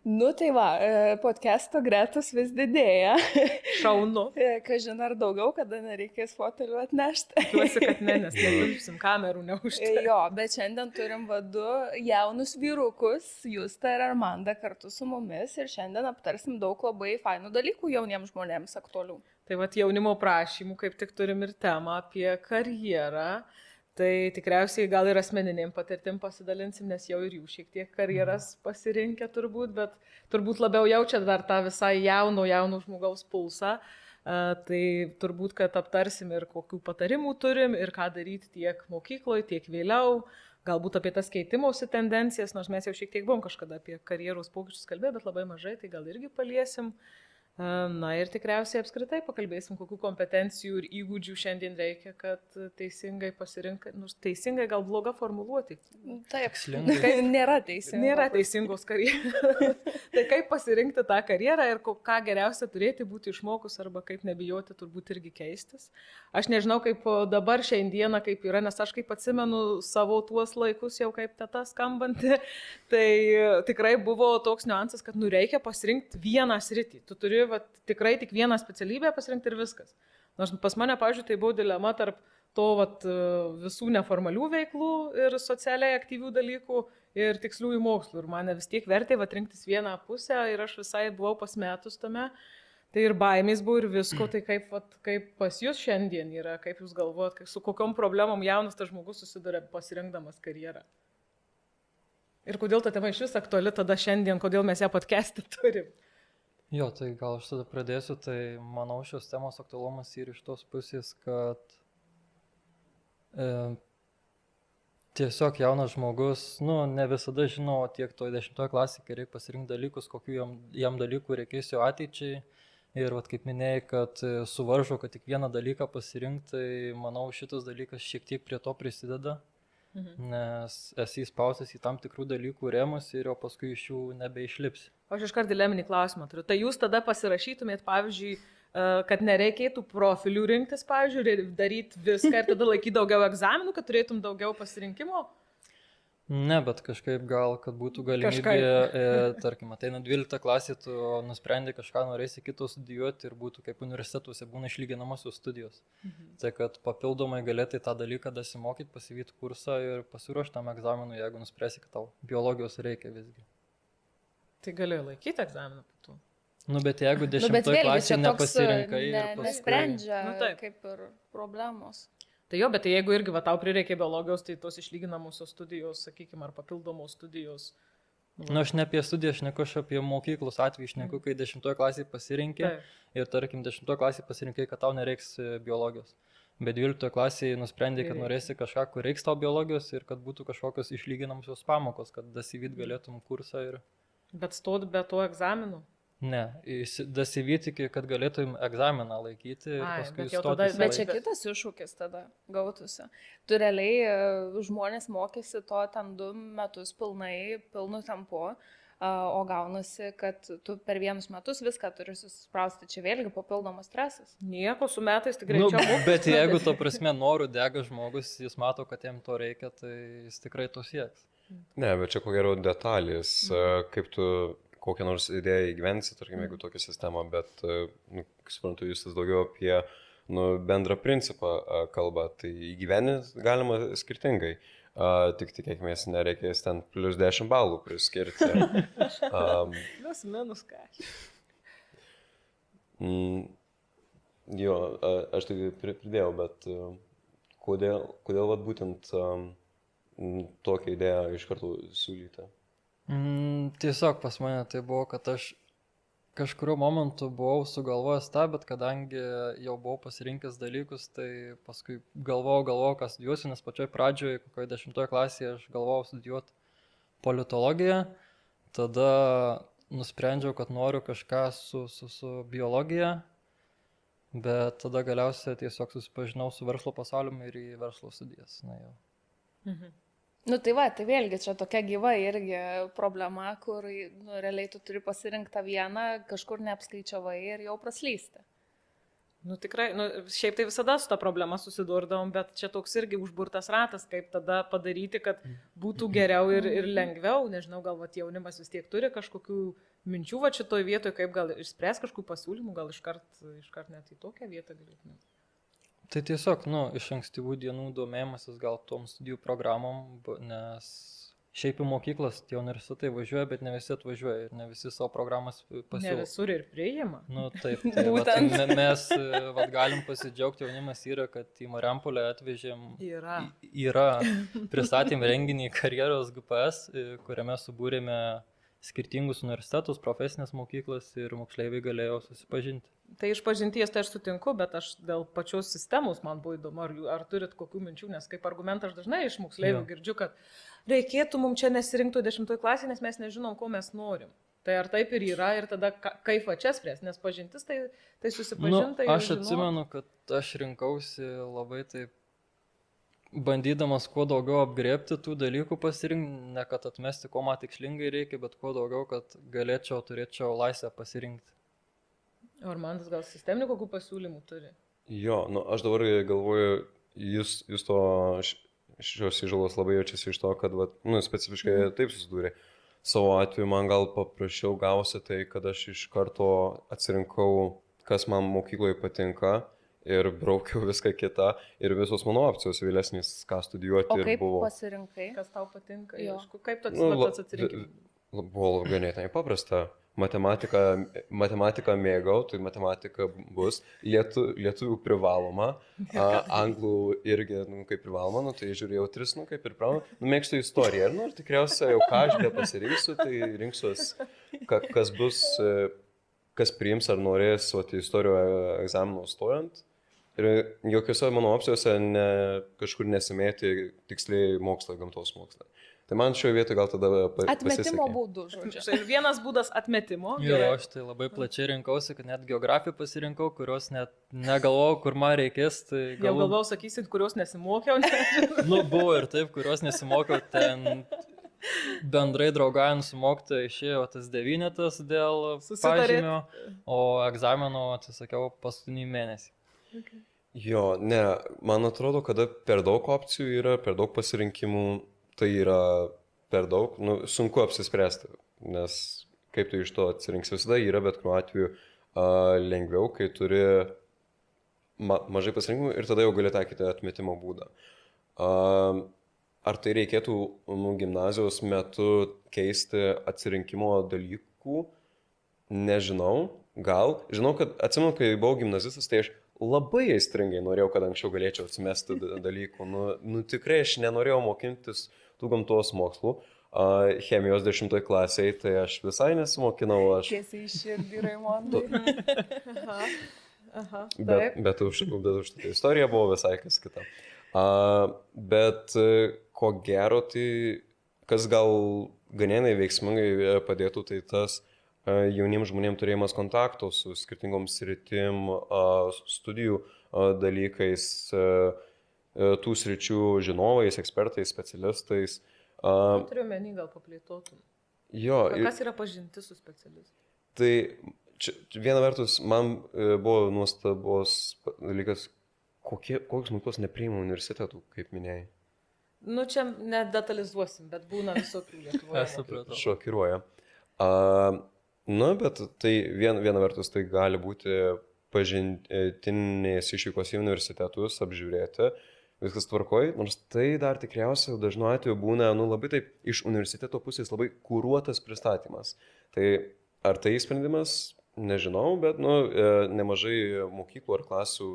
Nu tai va, podcast'o gretos vis didėja. Šaunu. Kažin ar daugiau, kada nereikės fotelių atnešti. Tikiuosi, kad ne, nes netilpsim kamerų neužtenka. Jo, bet šiandien turim du jaunus vyrukus, Justą ir Armandą kartu su mumis ir šiandien aptarsim daug labai fainų dalykų jauniems žmonėms aktualių. Tai vat jaunimo prašymų, kaip tik turim ir temą apie karjerą. Tai tikriausiai gal ir asmeniniam patirtim pasidalinsim, nes jau ir jų šiek tiek karjeras pasirinkę turbūt, bet turbūt labiau jaučiat dar tą visai jauno žmogaus pulsą. Tai turbūt, kad aptarsim ir kokių patarimų turim ir ką daryti tiek mokykloje, tiek vėliau. Galbūt apie tas keitimosi tendencijas, nors mes jau šiek tiek buvom kažkada apie karjeros pokyčius kalbėję, bet labai mažai, tai gal irgi paliesim. Na ir tikriausiai apskritai pakalbėsim, kokių kompetencijų ir įgūdžių šiandien reikia, kad teisingai pasirinkti, nors teisingai gal bloga formuluoti. Taip, nėra teisinga. Nėra teisingos karjeros. Tai kaip pasirinkti tą karjerą ir ką geriausia turėti būti išmokus arba kaip nebijoti turbūt irgi keistis. Aš nežinau, kaip dabar šiandieną kaip yra, nes aš kaip atsimenu savo tuos laikus jau kaip teta skambanti, tai tikrai buvo toks niuansas, kad reikia pasirinkti vieną sritį. Tu turi tikrai tik vieną specialybę pasirinkti ir viskas. Nors pas mane, pavyzdžiui, tai buvo dilema tarp to visų neformalių veiklų ir socialiai aktyvių dalykų ir tiksliųjų mokslų. Ir mane vis tiek vertė rinktis vieną pusę ir aš visai buvau pasmetus tame. Tai ir baimės buvo ir visko, tai kaip pas jūs šiandien yra, kaip jūs galvojat, su kokiom problemom jaunas tas žmogus susiduria pasirinkdamas karjerą. Ir kodėl ta tema iš vis aktuali tada šiandien, kodėl mes ją podcast'e turim. Jo, tai gal aš tada pradėsiu, tai manau šios temos aktualumas ir iš tos pusės, kad tiesiog jaunas žmogus, ne visada žino tiek toj 10 klasėje, kai reikia pasirinkti dalykus, kokių jam dalykų reikės jo ateičiai. Ir kaip minėjai, kad suvaržo, kad tik vieną dalyką pasirinkti, tai manau šitas dalykas šiek tiek prie to prisideda. Nes esi įspaustas į tam tikrų dalykų rėmus ir jau paskui iš jų nebeišlipsi. Aš iškart dileminį klausimą turiu. Tai jūs tada pasirašytumėt, pavyzdžiui, kad nereikėtų profilių rinktis, pavyzdžiui, daryti viską ir tada laikyti daugiau egzaminų, kad turėtum daugiau pasirinkimo? Ne, bet kažkaip gal, kad būtų galimybė, tarkim, ateina 12 klasė, tu nusprendė kažką norėsi kito studijuoti ir būtų kaip universitetuose būna išlyginamosios studijos. Tai kad papildomai galėtai tą dalyką dasimokyti, pasivyti kursą ir pasiruošti tam egzaminui, jeigu nuspręsi, kad tau biologijos reikia visgi. Tai galėjo laikyti egzaminą po to. Bet jeigu 10 klasė nepasirinkai ir paskui... Nesprendžia kaip ir problemos. Tai jo, bet tai jeigu irgi tau prireikė biologijos, tai tos išlyginamosios studijos, sakykime, ar papildomos studijos. Aš ne apie studiją, aš neku apie mokyklos atveju, aš neku, kai 10 klasė pasirinkė ir tarkim 10 klasė pasirinkai, kad tau nereiks biologijos. Bet 12 klasėje nusprendė, kad norėsi kažką, kur reiks tau biologijos ir kad būtų kažkokios išlyginamosios pamokos, kad dasivyt galėtum kursą ir... Bet stot be to egzaminų? Ne, dasivyt iki, kad galėtum egzaminą laikyti ir paskui stoti. Bet čia kitas iššūkis tada gautųsi. Tu realiai žmonės mokėsi to ten 2 metus pilnu tempu, o gaunasi, kad tu per 1 metus viską turi susprausti. Čia vėlgi papildomas stresas. Nieko, su metais tik greičiau mokytis. Bet jeigu to prasme norų dega žmogus, jis mato, kad jam to reikia, tai jis tikrai to sieks. Ne, bet čia ko gero detalės, kaip tu kokią nors idėją įgyvensi, tarkim, jeigu tokią sistemą, bet, suprantu, jūs daugiau apie bendrą principą kalba, tai įgyveninti galima skirtingai. Tik tikėkimės, nereikės ten plus 10 balų priskirti. Plius minus ką. Jo, aš tai pridėjau, bet kodėl būtent tokią idėją iš karto siūlyti? Tiesiog pas mane tai buvo, kad aš kažkurio momentu buvau sugalvojęs tą, bet kadangi jau buvau pasirinkęs dalykus, tai paskui galvojau, ką studijuosiu, nes pačioj pradžioje, kokioje 10 klasėje aš galvojau studijuoti politologiją, tada nusprendžiau, kad noriu kažką su biologija, bet tada galiausiai tiesiog susipažinau su verslo pasauliumi ir į verslo studijas. Tai vėlgi čia tokia gyva irgi problema, kur realiai tu turi pasirinkti vieną, kažkur neapskaičiavai ir jau praslysti. Nu tikrai, šiaip tai visada su ta problema susidurdavom, bet čia toks irgi užburtas ratas, kaip tada padaryti, kad būtų geriau ir lengviau. Nežinau, gal vat, jaunimas vis tiek turi kažkokių minčių va šitoj vietoje, kaip gal išspręs kažkokių pasiūlymų, gal iškart net į tokią vietą galėtume. Tai tiesiog, iš ankstyvų dienų domėjimasis gal tom studijų programom, nes šiaip į mokyklas tie universitetai važiuoja, bet ne visi atvažiuoja ir ne visi savo programas pasiūlo. Ne visur ir priima. Taip, mes galim pasidžiaugti, jaunimas yra, kad į Marijampolę atvežėm. Yra pristatėm renginį karjeros GPS, kuriame subūrėme skirtingus universitetus, profesinės mokyklas ir moksleiviai galėjo susipažinti. Tai iš pažinties tai aš sutinku, bet aš dėl pačios sistemos man buvo įdomu, ar turit kokių minčių, nes kaip argumentą aš dažnai iš moksleivių girdžiu, kad reikėtų mums čia nesirinkti 10 klasį, nes mes nežinom, ko mes norim. Tai ar taip ir yra, ir tada kaip va čia spręs, nes pažintis tai susipažinti. Aš atsimenu, kad aš rinkausi labai taip, bandydamas kuo daugiau apgrėbti tų dalykų pasirinkti, ne kad atmesti, ko man tikslingai reikia, bet kuo daugiau, kad turėčiau laisvę pasirinkti. Ar man tas gal sisteminių kokių pasiūlymų turi? Jo, aš dabar galvoju, jūs to šios įžalos labai jaučiasi iš to, kad specifiškai taip susidūrė. Savo atveju man gal paprasčiau gausi tai, kad aš iš karto atsirinkau, kas man mokykloje patinka ir braukiau viską kitą ir visos mano opcijos vėlesnės, ką studijuoti ir buvo. O kaip pasirinkai? Kas tau patinka? Kaip tu atsirinkai? Buvo ganėtinai paprasta. Matematiką mėgau, tai matematika bus, lietuvių privaloma, anglų irgi kaip privaloma, tai žiūrėjau 3, kaip ir privaloma, mėgstu istoriją ir tikriausiai jau ką aš pasirinksiu, tai rinksiuos, kas bus, kas priims ar norės istorijos egzamino stojant. Ir jokiose mano opcijose kažkur nesimėti tiksliai mokslai, gamtos mokslai. Tai man šioje vietoje gal tada Atmetimo būdų, žodžiu. Ir vienas būdas atmetimo. Jo, aš tai labai plačiai rinkausi, kad net geografiją pasirinkau, kurios net negalvojau, kur man reikės. Tai jau galvojau, sakysit, kurios nesimokiau. Buvo ir taip, kurios nesimokiau, ten bendrai draugaujant su mokytoja išėjo tas 9 dėl pažymio, o egzamino atsisakiau paskutinį mėnesį. Okay. Jo, man atrodo, kada per daug opcijų yra, per daug pasirinkimų, tai yra per daug, sunku apsispręsti, nes kaip tu iš to atsirinks visada yra, bet kuriuo atveju lengviau, kai turi mažai pasirinkimų ir tada jau gali taikyti atmetimo būdą. Ar tai reikėtų gimnazijos metu keisti atsirinkimo dalykų? Nežinau, gal. Žinau, kad atsimenu, kai buvau gimnazistas, tai aš labai aistringai norėjau, kad anksčiau galėčiau atsimesti dalykų. Tikrai aš nenorėjau mokintis tų gamtos mokslų. Chemijos 10 klasėje, tai aš visai nesimokinau. Tiesiai iš širdį, Raimondai. Bet už tai istorija buvo visai kas kita. Bet ko gero, tai kas gal ganėtinai veiksmingai padėtų, tai tas jauniems žmonėms turėjimas kontakto su skirtingom sritim, studijų dalykais, tų sričių žinovais, ekspertais, specialistais. Turiu menį, gal paplėtotum. Jo. Kas yra pažinti su specialistais? Tai viena vertus, man buvo nuostabos dalykas, kokius mokyklos nepriima universitetų, kaip minėjai. Čia nedetalizuosim, bet būna visokių Lietuvoje. Aš supratau. Šokiruoja. Bet tai viena vertus tai gali būti pažintinės išvykos į universitetus, apžiūrėti, viskas tvarkoj, nors tai dar tikriausiai dažnu atveju būna labai taip iš universiteto pusės labai kuruotas pristatymas. Tai ar tai sprendimas, nežinau, bet nemažai mokyklų ar klasių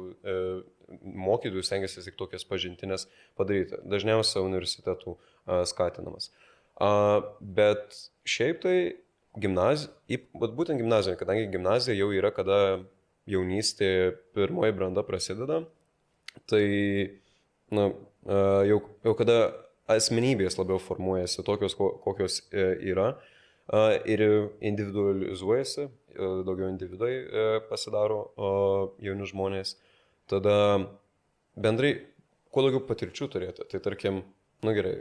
mokytojų stengiasi tik tokias pažintinės padaryti. Dažniausiai universitetų skatinamas. Bet šiaip tai būtent gimnazija, kadangi gimnazija jau yra, kada jaunystė pirmoji branda prasideda, tai jau kada asmenybės labiau formuojasi tokios, kokios yra ir individualizuojasi, daugiau individai pasidaro jauni žmonės, tada bendrai kuo daugiau patirčių turėti. Tai tarkim, gerai,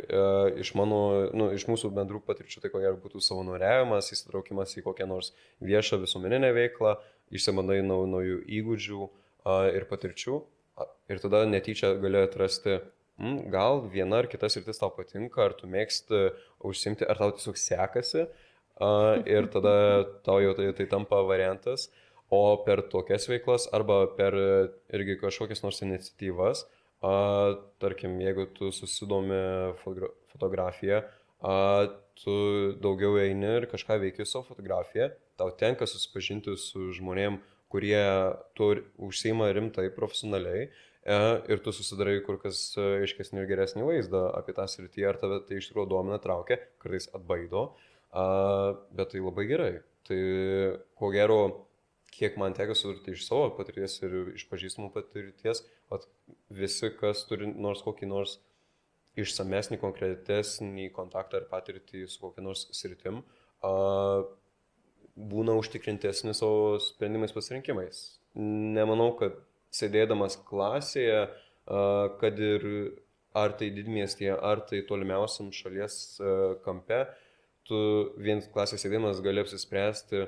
iš mūsų bendrų patirčių tai ko gero būtų savanoriavimas, įsitraukimas į kokią nors viešą visuomeninę veiklą, išsimandai naujų įgūdžių, ir patirčių ir tada netyčia gali atrasti, gal viena ar kita sritis tau patinka, ar tu mėgsti užsimti, ar tau tiesiog sekasi ir tada tau jau tai tampa variantas. O per tokias veiklas arba per irgi kažkokias nors iniciatyvas, tarkim, jeigu tu susidomi fotografiją, tu daugiau eini ir kažką veiki su fotografiją, tau tenka susipažinti su žmonėm, kurie tu užsiima rimtai, profesionaliai ir tu susidarai kur kas aiškesnį ir geresnį vaizdą apie tą sritį, ar tave tai iš tikrųjų domina, traukia, kartais atbaido, bet tai labai gerai. Tai ko gero, kiek man teko sudurti iš savo patirties ir iš pažįstamų patirties, visi, kas turi nors kokį nors išsamesnį, konkretesnį kontaktą ar patirtį su kokia nors sritim, būna užtikrintesni savo sprendimais, pasirinkimais. Nemanau, kad sėdėdamas klasėje, kad ir ar tai didmiestyje, ar tai tolimiausiam šalies kampe, tu vien klasės sėdėdamas gali apsispręsti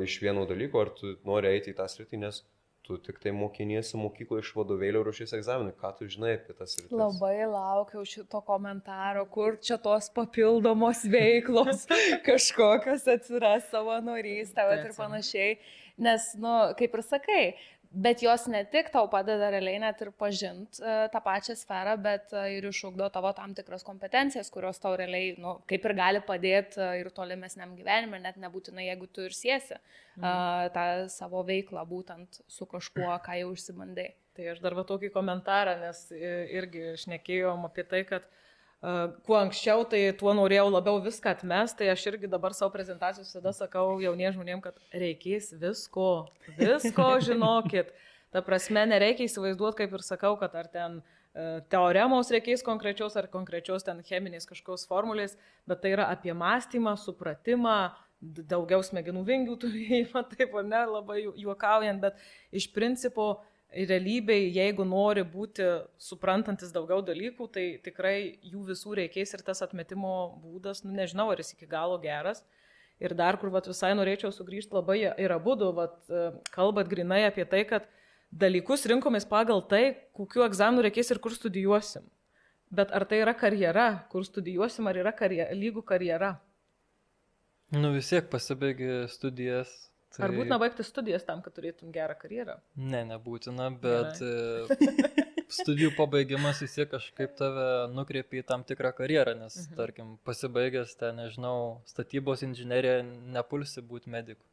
iš vieno dalyko, ar tu nori eiti į tą sritį, nes tu tik tai mokiniesi mokykloje iš vadovėlio ruošies egzaminui. Ką tu žinai apie tas sritis? Labai laukiau šito komentaro, kur čia tos papildomos veiklos, kažkokios atsiras savanorystė ir panašiai. Nes, kaip ir sakai, bet jos ne tik tau padeda realiai net ir pažinti tą pačią sferą, bet ir išugdo tavo tam tikras kompetencijas, kurios tau realiai, kaip ir gali padėti ir tolimesniam gyvenime, net nebūtinai, jeigu tu ir siesi tą savo veiklą būtent su kažkuo, ką jau užsibandai. Tai aš dar tokį komentarą, nes irgi šnekėjom apie tai, kad kuo anksčiau, tai tuo norėjau labiau viską atmest, tai aš irgi dabar savo prezentacijos visada sakau jauniems žmonėms, kad reikės visko žinokit. Ta prasme, nereikia įsivaizduoti, kaip ir sakau, kad ar ten teoremos reikės konkrečios, ar konkrečios ten cheminės kažkokios formulės, bet tai yra apie mąstymą, supratimą, daugiau smegenų vingių turėjimą, taip ar ne, labai juokaujant, bet iš principo realybėj, jeigu nori būti suprantantis daugiau dalykų, tai tikrai jų visų reikės ir tas atmetimo būdas, nežinau, ar jis iki galo geras. Ir dar, kur visai norėčiau sugrįžti labai ir abudu, kalbat grinai apie tai, kad dalykus rinkomės pagal tai, kokiu egzaminu reikės ir kur studijuosim. Bet ar tai yra karjera, kur studijuosim, ar yra lygų karjera? Vis tiek pasibaigi studijas. Tai... Ar būtina baigti studijas tam, kad turėtum gerą karjerą? Ne, nebūtina, bet studijų pabaigimas vis tiek kažkaip tave nukreipia į tam tikrą karjerą, nes, tarkim, pasibaigęs ten, nežinau, statybos inžineriją, nepulsi būti mediku.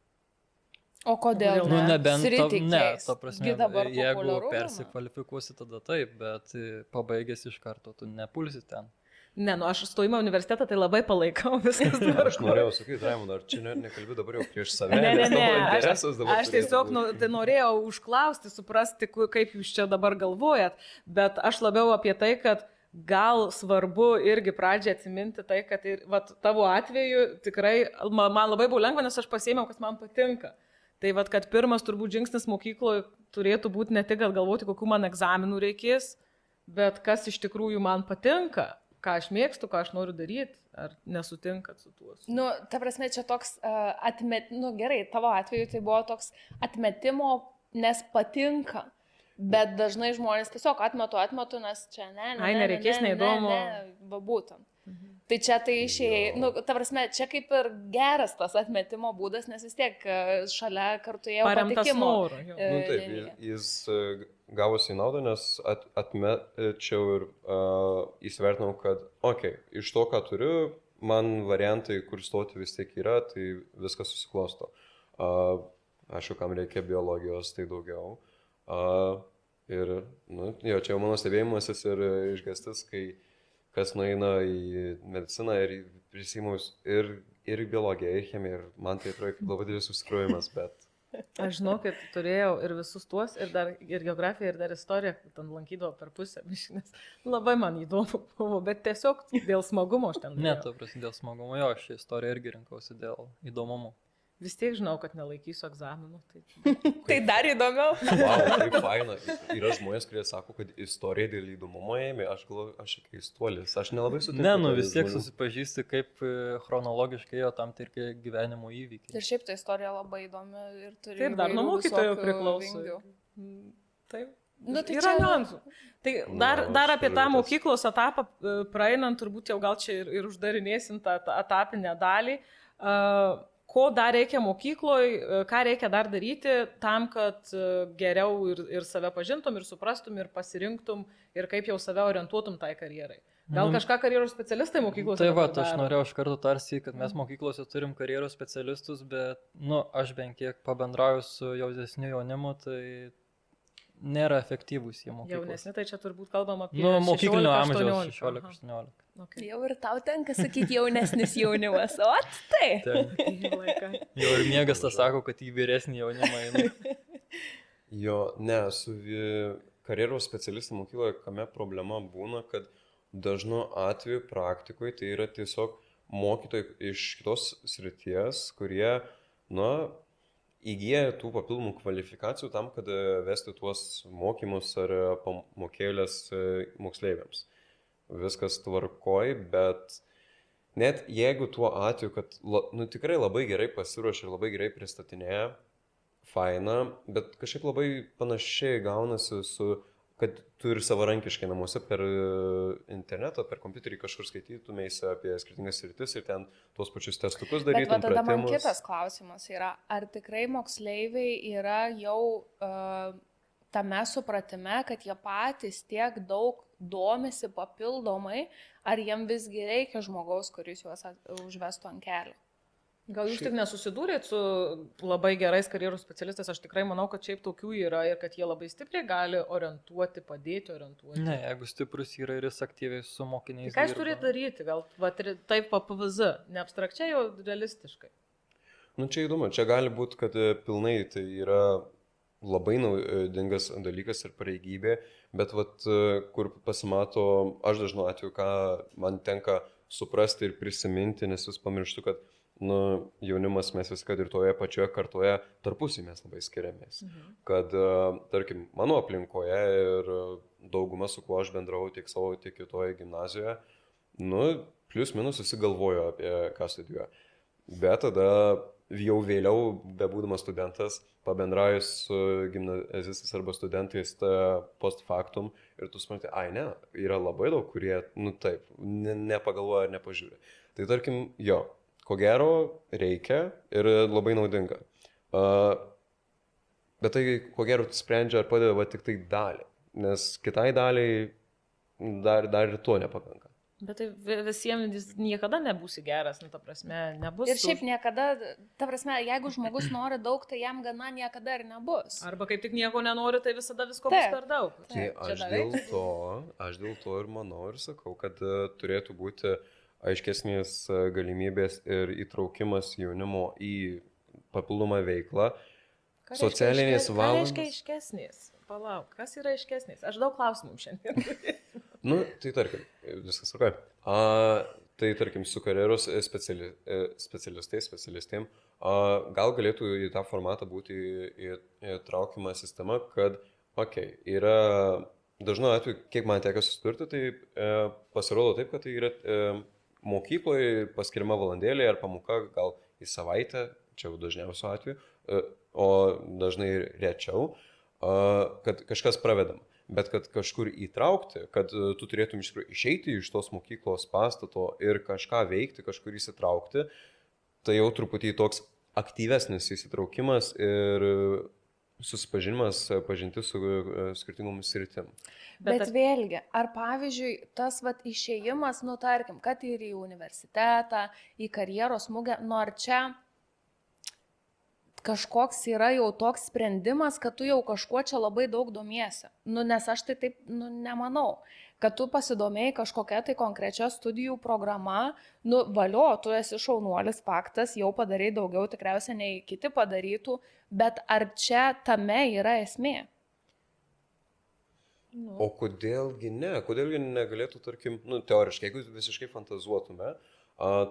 O kodėl? Nebent ta prasme, jeigu persikvalifikuosi, tada taip, bet pabaigęs iš karto, tu nepulsi ten. Ne, aš stojimą universitetą tai labai palaikau viskas. Aš norėjau sakyti, Raimond, ar čia nekalbi dabar jau prieš save? Aš tiesiog norėjau užklausti, suprasti, kaip jūs čia dabar galvojat, bet aš labiau apie tai, kad gal svarbu irgi pradžiai atsiminti tai, kad tavo atveju tikrai man labai buvo lengva, nes aš pasiėmiau, kas man patinka. Tai kad pirmas turbūt žingsnis mokykloje turėtų būti ne tik galvoti, kokių man egzaminų reikės, bet kas iš tikrųjų man patinka. Ką aš mėgstu, ką aš noriu daryti, ar nesutinkat su tuo? Ta prasme, čia toks gerai, tavo atveju tai buvo toks atmetimo, nes patinka, bet dažnai žmonės tiesiog atmetu, nes čia nereikės, neįdomu. Būtent. Tai čia tai išėjai, ta prasme, čia kaip ir geras tas atmetimo būdas, nes vis tiek šalia kartu ėjo patikimo. Taip, jis gavosi į naudą, nes atmečiau ir įsivertinau, kad, iš to, ką turiu, man variantai, kur stoti vis tiek yra, tai viskas susiklosto. Aišku, kam reikia biologijos, tai daugiau. Ir, čia jau mano stebėjimasis ir išgąstis, kai kas nueina į mediciną ir prisimus ir biologiją, ir chemiją, ir man tai atrodo kaip labai didelis susikrovimas, bet... Aš žinau, kad turėjau ir visus tuos, ir geografiją, ir dar istoriją, ten lankydavau per pusę, nes labai man įdomu buvo, bet tiesiog dėl smagumo aš ten... Ne, to prasidė dėl smagumo, jo, aš istoriją irgi rinkausi dėl įdomumo. Vis tiek žinau, kad nelaikysiu egzaminų. Tai dar įdomiau. Taip faina. Yra žmonės, kurie sako, kad istorija dėl įdomumo ėmė. Aš galvoju, aš keistuolis. Aš nelabai sutinku. Ne, vis tiek susipažįsti, kaip chronologiškai jo tam tikri gyvenimo įvykiai. Ir šiaip ta istorija labai įdomi ir turi... Taip, dar nuo mokytojo priklauso. Taip. Nu, tai Yra čia- niuansų. Tai dar apie tą mokyklos etapą praeinant, turbūt jau gal čia ir uždarinėsim tą etapinę dalį. Ko dar reikia mokykloje, ką reikia dar daryti tam, kad geriau ir save pažintum, ir suprastum, ir pasirinktum, ir kaip jau save orientuotum tai karjerai. Gal kažką karjeros specialistai mokyklose? Tai va, aš norėjau iš karto tarsi, kad mes mokyklose turim karjeros specialistus, bet, aš bent kiek pabendrauju su jaunesniu jaunimu, tai nėra efektyvūs jie mokyklose. Jaunesni, tai čia turbūt kalbam apie mokyklinio amžiaus 16-18. 16-18. Okay. Jau ir tau tenka sakyti jaunesnis jaunimas, o tai. Jau ir miegas tas sako, kad į vyresnį jaunimą eina. Jo, ne, su karjeros specialistų mokykloje, kame problema būna, kad dažnu atveju praktikoje tai yra tiesiog mokytojai iš kitos srities, kurie, įgyja tų papildomų kvalifikacijų tam, kad vesti tuos mokymus ar pamokėlės moksleiviams. Viskas tvarkoj, bet net jeigu tuo atveju, kad tikrai labai gerai pasiruošia ir labai gerai pristatinėja, faina, bet kažkaip labai panašiai gaunasi kad tu ir savarankiškai namuose per internetą, per kompiuterį kažkur skaitytumėsi apie skirtingas sritis ir ten tuos pačius testukus darytum. Bet tada man kitas klausimas yra, ar tikrai moksleiviai yra jau tame supratime, kad jie patys tiek daug domisi papildomai, ar jiem visgi reikia žmogaus, kuris juos užvestų ant kelio? Gal jūs tik nesusidūrėt su labai gerais karjeros specialistais, aš tikrai manau, kad šiaip tokių yra ir kad jie labai stipriai gali padėti orientuoti. Ne, jeigu stiprus yra ir jis aktyviai su mokiniais. Ką jūs turite daryti, gal taip PVZ, ne abstrakčiai, o realistiškai? Čia įdomu, čia gali būti, kad pilnai tai yra labai naudingas dalykas ir pareigybė, bet kur pasimato, aš dažnu atveju, ką man tenka suprasti ir prisiminti, nes vis pamirštu, kad jaunimas mes vis, kad ir toje pačioje kartoje tarpusai mes labai skiriamės. Kad, tarkim, mano aplinkoje ir dauguma, su kuo aš bendrau tiek savo, tiek kitoje gimnazijoje, plius minus visi galvojo apie ką studijuoja. Bet tada jau vėliau, bebūdamas studentas, pabendraujus su gimnazistais arba studentais post factum ir tu supranti, ne, yra labai daug, kurie, taip, nepagalvoja ar nepažiūrė. Tai tarkim, ko gero reikia ir labai naudinga. Bet tai, ko gero, sprendžia ar padeda tik tai dalį, nes kitai daliai dar ir to nepakanka. Bet tai visiems niekada nebūsi geras, ta prasme, nebus. Ir šiaip niekada, ta prasme, jeigu žmogus nori daug, tai jam gana niekada ir nebus. Arba kaip tik nieko nenori, tai visada visko bus per daug. Tai aš dėl to ir manau ir sakau, kad turėtų būti aiškesnės galimybės ir įtraukimas jaunimo į papildomą veiklą. Socialinės valandos. Ką reiškia aiškesnės? Palauk, kas yra aiškesnės? Aš daug klausimų šiandien. Tai tarkim, viskas tvarkoja. Tai tarkim, su karjeros specialistėm, gal galėtų į tą formatą būti įtraukiama sistema, kad, yra dažnu atveju, kiek man teko susidurti, tai pasirodo taip, kad tai yra mokykloje paskiriama valandėlė ar pamoka gal į savaitę, čia jau dažniausiu atveju, o dažnai rečiau, kad kažkas pravedama. Bet kad kažkur įtraukti, kad tu turėtum išeiti iš tos mokyklos pastato ir kažką veikti, kažkur įsitraukti, tai jau truputį toks aktyvesnis įsitraukimas ir susipažinimas, pažintis su skirtingomis sritim. Bet vėlgi, ar pavyzdžiui, tas išėjimas, tarkim, kad ir į universitetą, į karjeros mugę, ar čia kažkoks yra jau toks sprendimas, kad tu jau kažkuo čia labai daug domiesi. Nes aš tai taip nemanau, kad tu pasidomėjai kažkokia tai konkrečia studijų programa, valio, tu esi šaunuolis, faktas, jau padarai daugiau tikriausiai nei kiti padarytų, bet ar čia tame yra esmė? O kodėlgi ne? Kodėlgi negalėtų, tarkim, teoriškai, jeigu visiškai fantazuotume,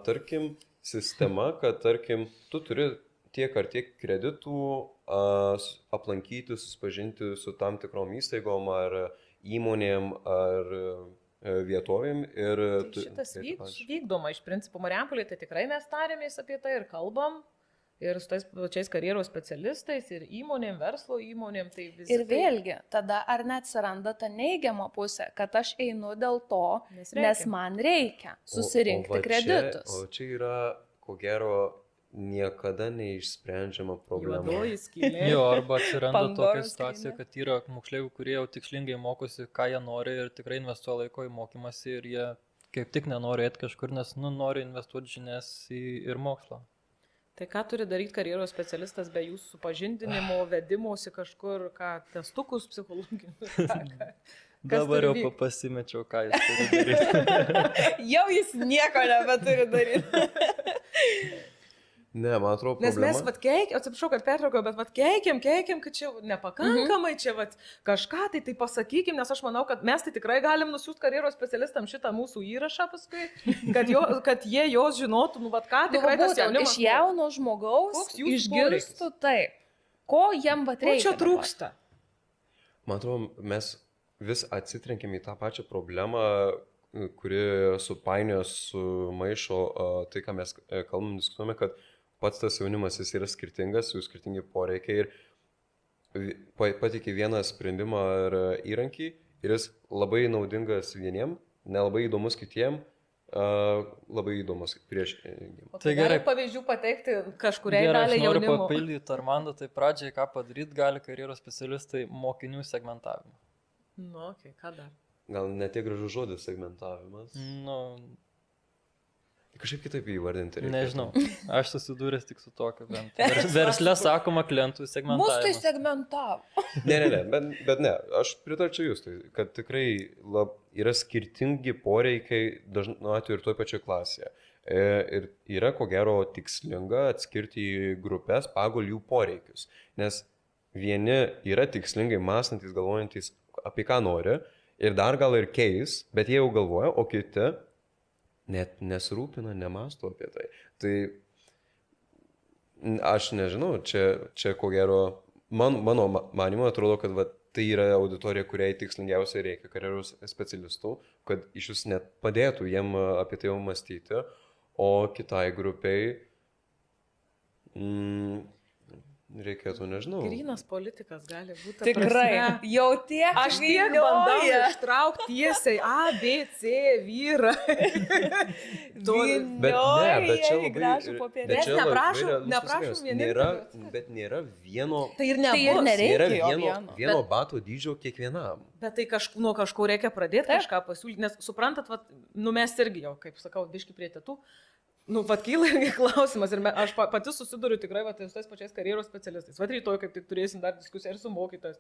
tarkim, sistema, kad, tarkim, tu turi tiek ar tiek kreditų aplankyti, susipažinti su tam tikrom įstaigom ar įmonėm ar vietovėm. Tai šitas vykdoma iš principo Marijampolėje, tai tikrai mes tarėmės apie tai ir kalbam. ir su tais pačiais karjeros specialistais, ir įmonėm, verslo įmonėm, tai visi. Ir vėlgi, tada ar neatsiranda ta neigiama pusė, kad aš einu dėl to, nes man reikia susirinkti kreditus. O čia yra, ko gero, niekada neišsprendžiama problema. Juodoji skylė. Jo, arba atsiranda tokia Pandoros situacija, skrynia. kad yra moksleivių, kurie jau tikslingai mokosi, ką jie nori ir tikrai investuoja laiko į mokymasi ir jie kaip tik nenori eiti kažkur, nes nori investuoti žinias ir mokslą. Tai ką turi daryti karjeros specialistas be jūsų supažindinimo, vedimosi kažkur, ką testukus psichologinius? Dabar jau turi vykt? pasimečiau, ką jis turi daryti. Jau jis nieko nebeturi daryti. Ne, man atrodo, Nes problema. mes atsiprašau, kad pertraukiau, bet keikiam, kad čia nepakankamai, čia kažką tai pasakykim, nes aš manau, kad mes tai tikrai galim nusiųsti karjeros specialistam šitą mūsų įrašą paskui, kad jie jos žinotų, ką tikrai tas jaunimas. Iš jauno žmogaus Koks jūsų išgirstų taip, ko jiem Ko reikia. čia dabar. trūksta? Man atrodo, mes vis atsitrenkėm į tą pačią problemą, kuri supainioja su maišo tai, ką mes kalbam, diskutuojame, kad pats tas jaunimas jis yra skirtingas, jų skirtingi poreikiai ir patikė vieną sprendimą ar įrankį ir jis labai naudingas vieniem, nelabai įdomus kitiem, labai įdomus prieš. Tai gerai. Pavyzdžių pateikti kažkuriai Gerai, aš daliai noriu jaunimo. papildyti Armandą, tai pradžiai ką padaryti gali karjeros specialistai mokinių segmentavimą. Nu, okay, ką dar? Gal netiek gražus žodis segmentavimas. Nu, Kažkaip kitaip įvardinti reikia. nežinau, aš susidūręs tik su tokiu bent. Versle sakoma klientų Mus tai segmentavimas. segmentavo. Ne, bet ne, aš pritarčiau jūs, tai, kad tikrai yra skirtingi poreikiai dažnu atveju ir toje pačioje klasėje. Ir yra ko gero tikslinga atskirti į grupės pagal jų poreikius. Nes vieni yra tikslingai mąstantis, galvojantis apie ką nori ir dar gal ir keis, bet jie jau galvoja, o kiti net nesirūpina, nemasto apie tai. Tai aš nežinau, čia ko gero, mano manimo atrodo, kad tai yra auditorija, kuriai tikslingiausiai reikia karjeros specialistų, kad iš vis net padėtų jiem apie tai jau mąstyti, o kitai grupiai reikėtų, nežinau. Grynas politikas gali būti. ta Tikrai. prasme. Jau tiek Aš tiek bandau vynioja. ištraukti tiesiai A, B, C, vyrą. Bet čia labai... gražų popierėlį. bet čia Mes labai neprašom- realus neprašom pasirinkimas. vienintelio. Bet nėra vieno... Tai ir Tai ir nebus. nereikia Nėra jo vieno bato dydžio kiekvienam. Bet tai nuo kažko reikia pradėti, Taip. kažką pasiūlyti, nes suprantat, mes irgi jau, kaip sakau, biški prie tėtų, kyla irgi klausimas ir aš pati susiduriu tikrai su tais pačiais karjeros specialistais. Rytoj kaip tik turėsim dar diskusiją ir su mokytojais.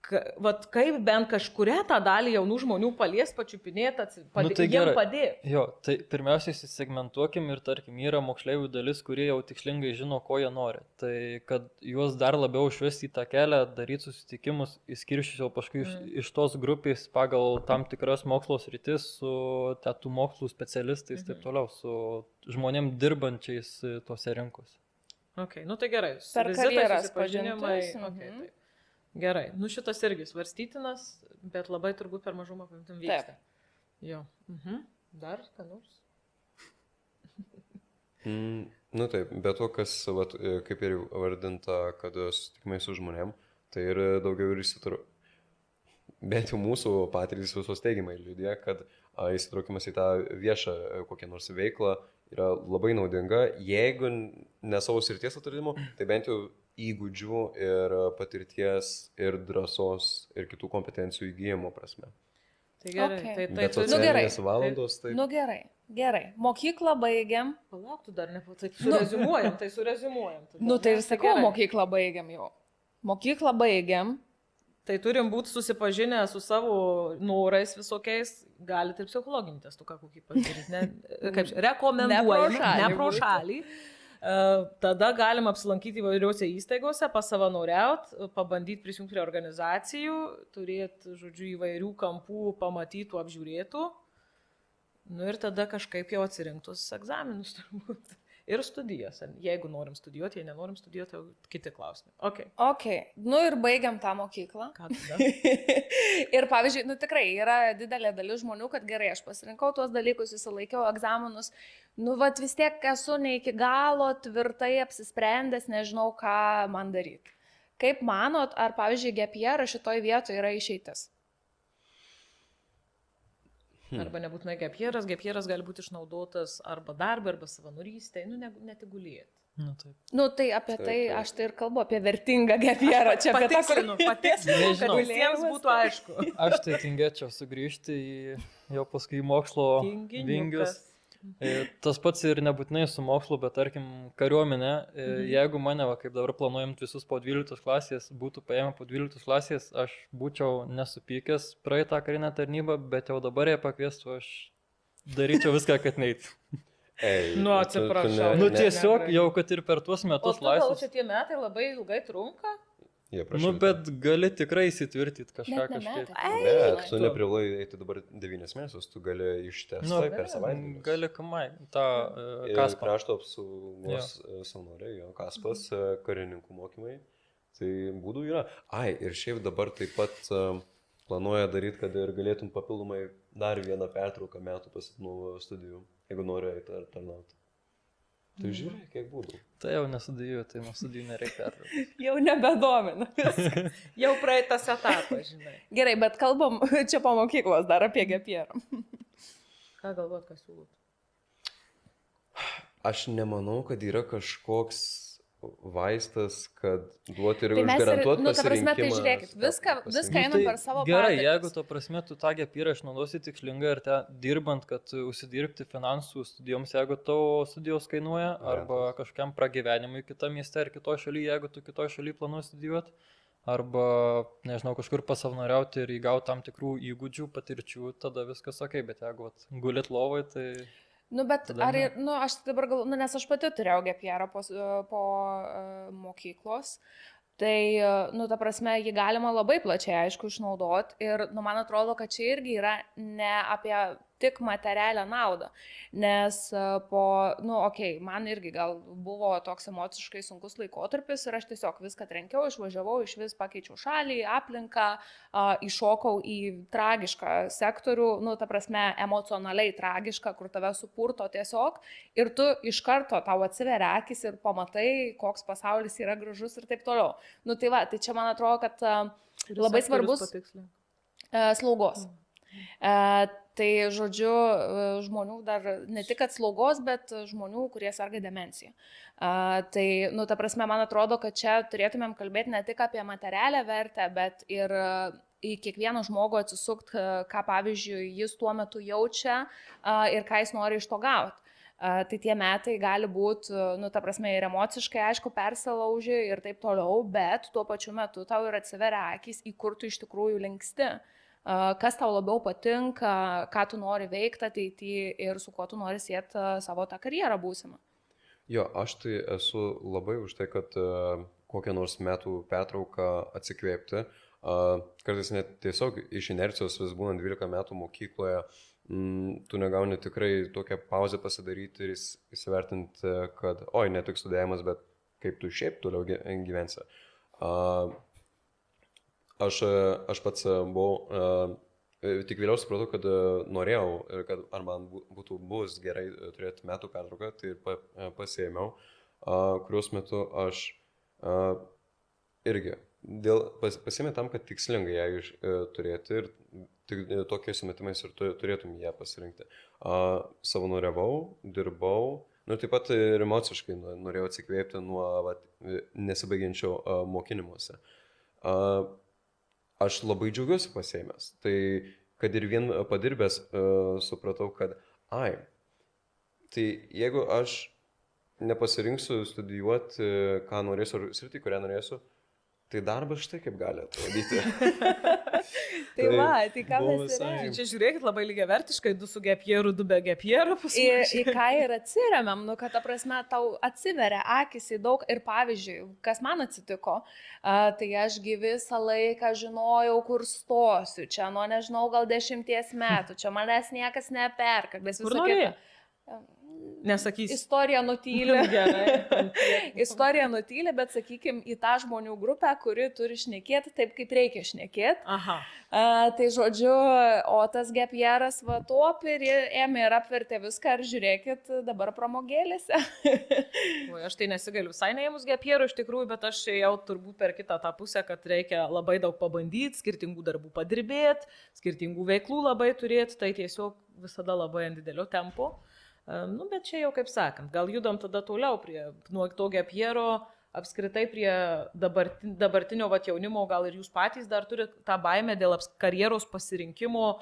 Kaip bent kažkuria tą dalį jaunų žmonių palies pačiupinėti, tai jiem gerai. padėti. Jo, tai pirmiausia, įsisegmentuokim ir tarkim, yra moksleivių dalis, kurie jau tikslingai žino, ko jie nori. Tai kad juos dar labiau užvesti į tą kelią, daryti susitikimus, įskirščiau paskui iš tos grupės pagal tam tikras mokslo sritis su tų mokslų specialistais, taip toliau, su žmonėm dirbančiais tose rinkose. Okay, tai gerai. Per Vizitai, karjeras susipažinimai. pažintis, Okay, taip. Gerai, šitas irgi svarstytinas, bet labai turbūt per mažumą apimtim vyksta. Jo. Dar, ką nors? Taip, bet to, kas, kaip ir vardinta, kad susitikimai su žmonėm, tai ir daugiau ir bent jau mūsų patirtys visos teigiamai liudija, kad įsitraukimas į tą viešą kokią nors veiklą yra labai naudinga, jeigu ne savo srities atradimo, tai bent jau įgūdžių ir patirties ir drąsos ir kitų kompetencijų įgyjimo prasme. Tai gerai. Okay. Bet gerai. socialinės valandos, tai... Nu gerai. Mokyklą baigiam. Palauktų dar nepasakysiu. Surezimuojam. Tai ir sakau, mokyklą baigiam jau. Mokyklą baigiam. Tai turim būti susipažinę su savo norais visokiais, galite ir psichologinį testuką kokį padaryti. Rekomenduojame, ne pro šalį. Tada galim apsilankyti įvairiuose įstaigose, pasavanoriauti, pabandyti prisijungti prie organizacijų, turėti, įvairių kampų pamatytų, apžiūrėtų. Ir tada kažkaip jau atsirinktus egzaminus turbūt. ir studijas. Jeigu norim studijuoti, jei nenorim studijuoti, tai kiti klausimai. Okay. Ok, nu ir baigiam tą mokyklą. Ką tada? Ir pavyzdžiui, nu tikrai yra didelė dalis žmonių, kad gerai, aš pasirinkau tuos dalykus, įsilaikiau egzaminus, nu vat vis tiek esu ne iki galo tvirtai apsisprendęs, nežinau, ką man daryti. Kaip manot, ar pavyzdžiui, gap year šitoj vietoje yra išeitis? Arba nebūtinai gap yearas gali būti išnaudotas arba darbą, arba savanorystėje, nu netigulėti. Nu, taip. Nu tai apie tai, aš tai ir kalbu apie vertingą gap yearą. Čia apie tą, Patikslinu, kad visiems būtų aišku. Aš tai tingėčiau sugrįžti į jau paskui mokslo vingius. Tas pats ir nebūtinai su mokslu, bet tarkim kariuomenė, jeigu mane, kaip dabar planuojant visus po 12 klasės, būtų paėmę po 12 klasės, aš būčiau nesupykęs praeitą karinę tarnybą, bet jau dabar jie pakviestų, aš daryčiau viską, kad neit. Nu, atsiprašau. Nu tiesiog jau, kad ir per tuos metus laisvus. O čia tie metai labai ilgai trunka? Nu, bet gali tikrai įsitvirtinti kažką kažkaip. Bet tu neprivalai eiti dabar 9 mėnesius, tu gali ištestai per savaitę. Gali kamai, tą Kaspą. Krašto apsaugos savanoriai, jo, Kaspas, karininkų mokymai. Tai būdų yra. Ir šiaip dabar taip pat planuoja daryti, kad ir galėtum papildomai dar vieną pertrauką metų nuo studijų, jeigu nori eiti ar tarnauti. Tai žiūrėk, kiek būdų. Tai jau nestudijuoju, tai nuo studijų nereikia pertraukti. Jau nebedomina. Jau praeitas etapas, žinai. Gerai, bet kalbam čia po mokyklos dar apie gap yearą. Ką galvot, ką siūlot? Aš nemanau, kad yra kažkoks vaistas, kad duoti ir Tai mes ir, užgarantuoti nu, ta prasme, tai pasirinkimą. žiūrėkit, viską einam per savo Gerai, patirtis. jeigu to prasme tu tą gap yearą išnaudosi tikslingai ir dirbant, kad užsidirbti finansų studijoms, jeigu tavo studijos kainuoja, arba kažkam pragyvenimui kitame mieste ar kitoje šalyje, jeigu tu kitoje šalyje planuoji studijuoti, arba, nežinau, kažkur pasavanoriauti ir įgauti tam tikrų įgūdžių, patirčių, tada viskas ok, bet jeigu gulit lovai, tai... Nu, bet ar, nu, aš dabar galvoju, nu, nes aš pati turėjau gap yearą po mokyklos, tai, nu, ta prasme, jį galima labai plačiai, aišku, išnaudoti ir, nu, man atrodo, kad čia irgi yra ne apie tik materialią naudą, nes nu, man irgi gal buvo toks emociškai sunkus laikotarpis ir aš tiesiog viską trenkiau, išvažiavau, iš vis pakeičiau šalį, aplinką, iššokau į tragišką sektorių, nu, ta prasme, emocionaliai tragišką, kur tave supurto tiesiog ir tu iš karto tau atsiveria akis ir pamatai, koks pasaulis yra gražus ir taip toliau. Nu, tai va, tai čia man atrodo, kad labai svarbus slaugos. Tai, žodžiu, žmonių dar ne tik kad slaugos, bet žmonių, kurie serga demencija. Tai, nu, ta prasme, man atrodo, kad čia turėtumėm kalbėti ne tik apie materialią vertę, bet ir į kiekvieną žmogų atsisukti, ką, pavyzdžiui, jis tuo metu jaučia ir ką jis nori iš to gauti. Tai tie metai gali būti, nu, ta prasme, ir emociškai, aišku, persilauži ir taip toliau, bet tuo pačiu metu tau ir atsiveria akis, į kur tu iš tikrųjų linksti. Kas tau labiau patinka, ką tu nori veikti ateityje ir su kuo tu nori sieti savo tą karjerą būsimą. Jo, aš tai esu labai už tai, kad kokią nors metų pertrauką atsikvėpti. Kartais net tiesiog iš inercijos vis būnant 12 metų mokykloje, tu negauni tikrai tokią pauzę pasidaryti ir įsivertinti, kad ne tik studijavimas, bet kaip tu šiaip toliau gyvensi. Aš pats buvau, tik vėliau supratau, kad norėjau ir kad ar man būtų bus gerai turėti metų pertrauką, tai ir pasiėmiau, kurios metu aš irgi pasiėmė tam, kad tikslingai ją turėti ir tik tokiais sumetimais ir turėtum ją pasirinkti. Savanoriavau, dirbau, nu taip pat ir emociškai norėjau atsikvėpti nuo nesibaigiančio mokinimuose. Aš labai džiaugiuosi pasiėmęs. Tai, kad ir vien padirbęs, supratau, kad, tai jeigu aš nepasirinksiu studijuoti, ką norėsiu, ar sritį, kurią norėsiu, tai darbas štai kaip gali atrodyti. Tai va, tai ką mes ir... Čia žiūrėkit labai lygiavertiškai, 2 su gap yearu, 2 be gap yeru. Į ką ir atsiremiam, nu, kad ta prasme tau atsiveria akis į daug ir pavyzdžiui, kas man atsitiko, tai ašgi visą laiką žinojau, kur stosiu, čia nežinau, gal 10 metų, čia manęs niekas neperka, nes visą kitą. Nesakysi. Istorija nutylė. Gerai. Istorija nutylė, bet sakykime, į tą žmonių grupę, kuri turi šnekėti taip, kaip reikia šnekėti. Aha. Tai žodžiu, o tas gepjeras va top ir ėmė ir apvertė viską ir žiūrėkit dabar pramogėlėse. O aš tai nesigailiu visai neėmus gepjerų iš tikrųjų, bet aš jau turbūt per kitą tą pusę, kad reikia labai daug pabandyti, skirtingų darbų padirbėti, skirtingų veiklų labai turėti, tai tiesiog visada labai ant didelio tempo. Nu, bet čia jau kaip sakant, gal judam tada toliau nuo to gepjero, apskritai prie dabartinio jaunimo, gal ir jūs patys dar turite tą baimę dėl karjeros pasirinkimo,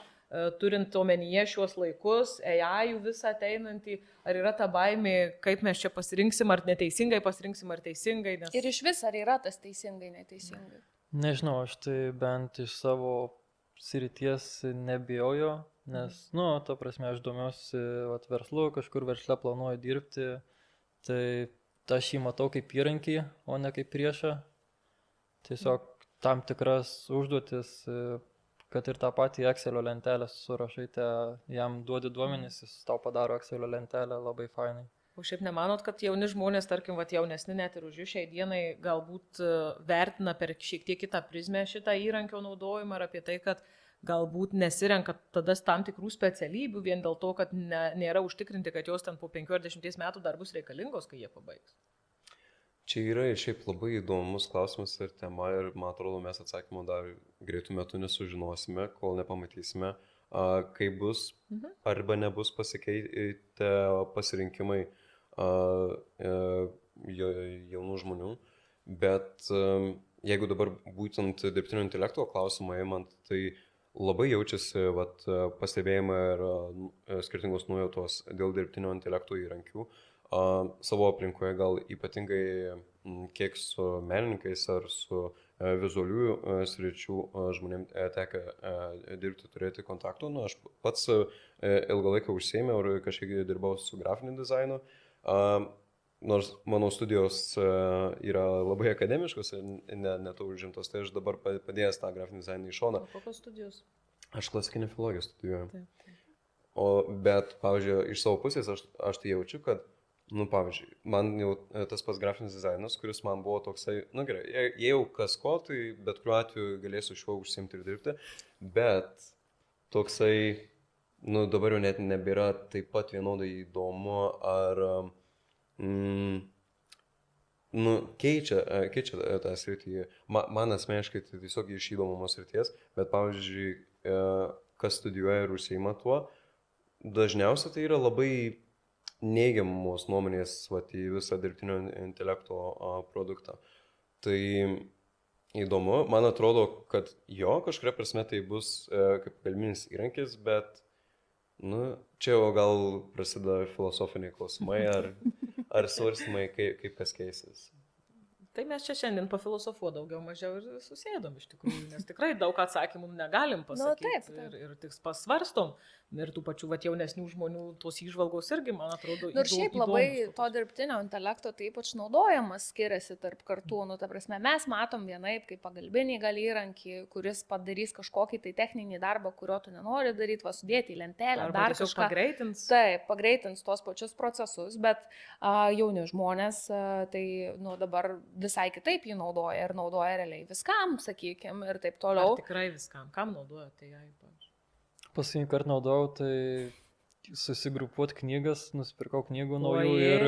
turint omenyje šiuos laikus, AI visą ateinantį, ar yra ta baimė, kaip mes čia pasirinksim, ar neteisingai pasirinksim, ar teisingai. Nes... Ir iš vis, ar yra tas teisingai, neteisingai? Nežinau, aš tai bent iš savo srities nebijoju, nes, ta prasme, aš domiuosi verslu, kažkur versle planuoju dirbti, tai aš jį matau kaip įrankį, o ne kaip priešą. Tiesiog tam tikras užduotis, kad ir tą patį Excelio lentelę surašaite, jam duodi duomenys, jis tau padaro Excelio lentelę labai fainai. O šiaip nemanot, kad jauni žmonės, tarkim, jaunesni net ir už jų šiai dienai galbūt vertina per šiek tiek kitą prizmę šitą įrankio naudojimą ir apie tai, kad galbūt nesirenka tada tam tikrų specialybių vien dėl to, kad nėra užtikrinti, kad jos ten po 5 ar 10 metų dar bus reikalingos, kai jie pabaigs. Čia yra šiaip labai įdomus klausimas ir tema ir man atrodo mes atsakymą dar greitų metų nesužinosime, kol nepamatysime, kaip bus arba nebus pasikeitę pasirinkimai jaunų žmonių, bet jeigu dabar būtent dirbtinio intelekto klausimą įmant, tai labai jaučiasi pastebėjimai ir skirtingos nuojautos dėl dirbtinio intelekto įrankių. Savo aplinkoje gal ypatingai kiek su menininkais ar su vizualiųjų sričių žmonėms teka dirbti, turėti kontaktų. Aš pats ilgą laiką užsiėmiau ir kažkiek dirbau su grafiniu dizainu. Nors mano studijos yra labai akademiškos ir neto užimtos, tai aš dabar padėjęs tą grafinį dizainą į šoną. O kokios studijos? Aš klasikinę filologiją studijuoju. Taip. Bet, pavyzdžiui, iš savo pusės aš tai jaučiu, kad, pavyzdžiui, man jau tas pats grafinis dizainas, kuris man buvo toksai, gerai, jei jau kas ko, tai bet kuriuo atveju galėsiu šiuo užsiimti ir dirbti, bet toksai, dabar jau net nebėra taip pat vienodai įdomu, ar keičia tą sritį. Man asmeniškai tai tiesiog iš įdomumos srities, bet pavyzdžiui, kas studijuoja ir užsiima tuo, dažniausiai tai yra labai neigiamos nuomonės į visą dirbtinio intelekto produktą. Tai įdomu, man atrodo, kad jo kažkuria prasme tai bus kaip galminis įrankis, bet čia jau gal prasideda filosofiniai klausimai ar svarstymai, kaip kas keisis. Tai mes čia šiandien pafilosofuo daugiau mažiau ir susėdom iš tikrųjų, nes tikrai daug atsakymų negalim pasakyti. Taip. Ir tik pasvarstom. Ir tų pačių jaunesnių žmonių tos įžvalgos irgi, man atrodo, Ir šiaip labai to dirbtinio intelekto tai ypač naudojamas skiriasi tarp kartų. Ta prasme, mes matom vienaip kaip pagalbinį gal įrankį, kuris padarys kažkokį tai techninį darbą, kurio tu nenori daryti, sudėti į lentelę, arba dar kažką. Pagreitins. Taip, pagreitins tos pačius procesus, bet jauni žmonės tai dabar visai kitaip jį naudoja ir naudoja realiai viskam, sakykime, ir taip toliau. Ar tikrai viskam? Kam naudoja tai jai, pavyzdžiui? Paskutinį kartą naudojau, tai susigrupuot knygas, nusipirkau knygų naujų ir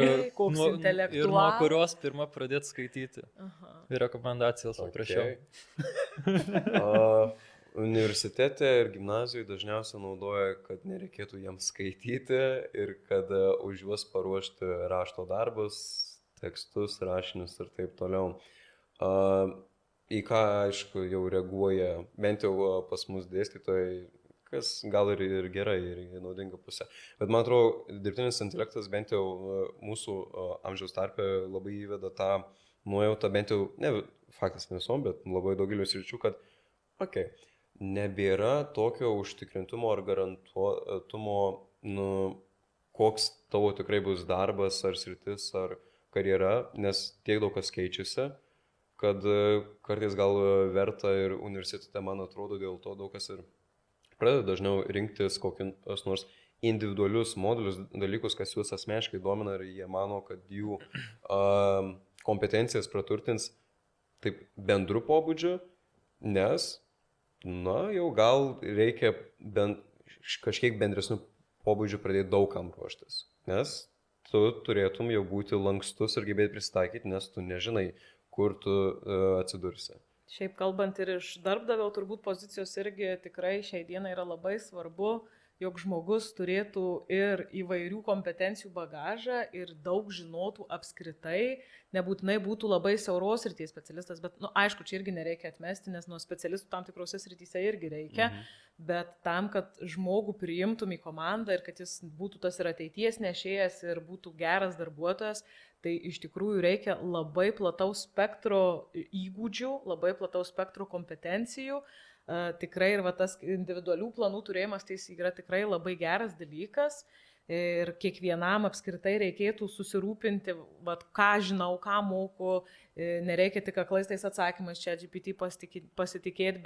nuo kurios pirmą pradėti skaityti. Aha. Ir rekomendacijas aprašiau. Universitete ir gimnazijoje dažniausiai naudoja, kad nereikėtų jiems skaityti ir kad už juos paruošti rašto darbus, tekstus, rašinius ir taip toliau. Į ką, aišku, jau reaguoja, bent jau pas mus dėstytojai, kas gal ir gerai, ir naudinga pusė. Bet man atrodo, dirbtinis intelektas bent jau mūsų amžiaus tarpe labai įveda tą nuojautą, bent jau, ne faktas visom, bet labai daugeliu sričių, kad nebėra tokio užtikrintumo ar garantuotumo, koks tavo tikrai bus darbas ar sritis ar karjera, nes tiek daug kas keičiasi, kad kartais gal verta ir universitete, man atrodo, dėl to daug kas ir pradeda dažniau rinktis kokius nors individualius modulius, dalykus, kas juos asmeniškai domina ir jie mano, kad jų kompetencijas praturtins taip bendru pobūdžiu, nes, na, jau gal reikia kažkiek bendresnių pobūdžių pradėti daugam ruoštis, nes tu turėtum jau būti lankstus ir gebėti pristaikyti, nes tu nežinai, kur tu atsidursi. Šiaip kalbant ir iš darbdavio, turbūt pozicijos irgi tikrai šiai dienai yra labai svarbu, jog žmogus turėtų ir įvairių kompetencijų bagažą ir daug žinotų apskritai, nebūtinai būtų labai siauros srities specialistas, bet, aišku, čia irgi nereikia atmesti, nes nuo specialistų tam tikrose srityse irgi reikia, bet tam, kad žmogų priimtum į komandą ir kad jis būtų tas ir ateities nešėjas ir būtų geras darbuotojas, tai iš tikrųjų reikia labai plataus spektro įgūdžių, labai plataus spektro kompetencijų. Tikrai ir tas individualių planų turėjimas tai yra tikrai labai geras dalykas ir kiekvienam apskritai reikėtų susirūpinti, ką žinau, ką moku, nereikia tik aklais tais atsakymais čia GPT pasitikėti,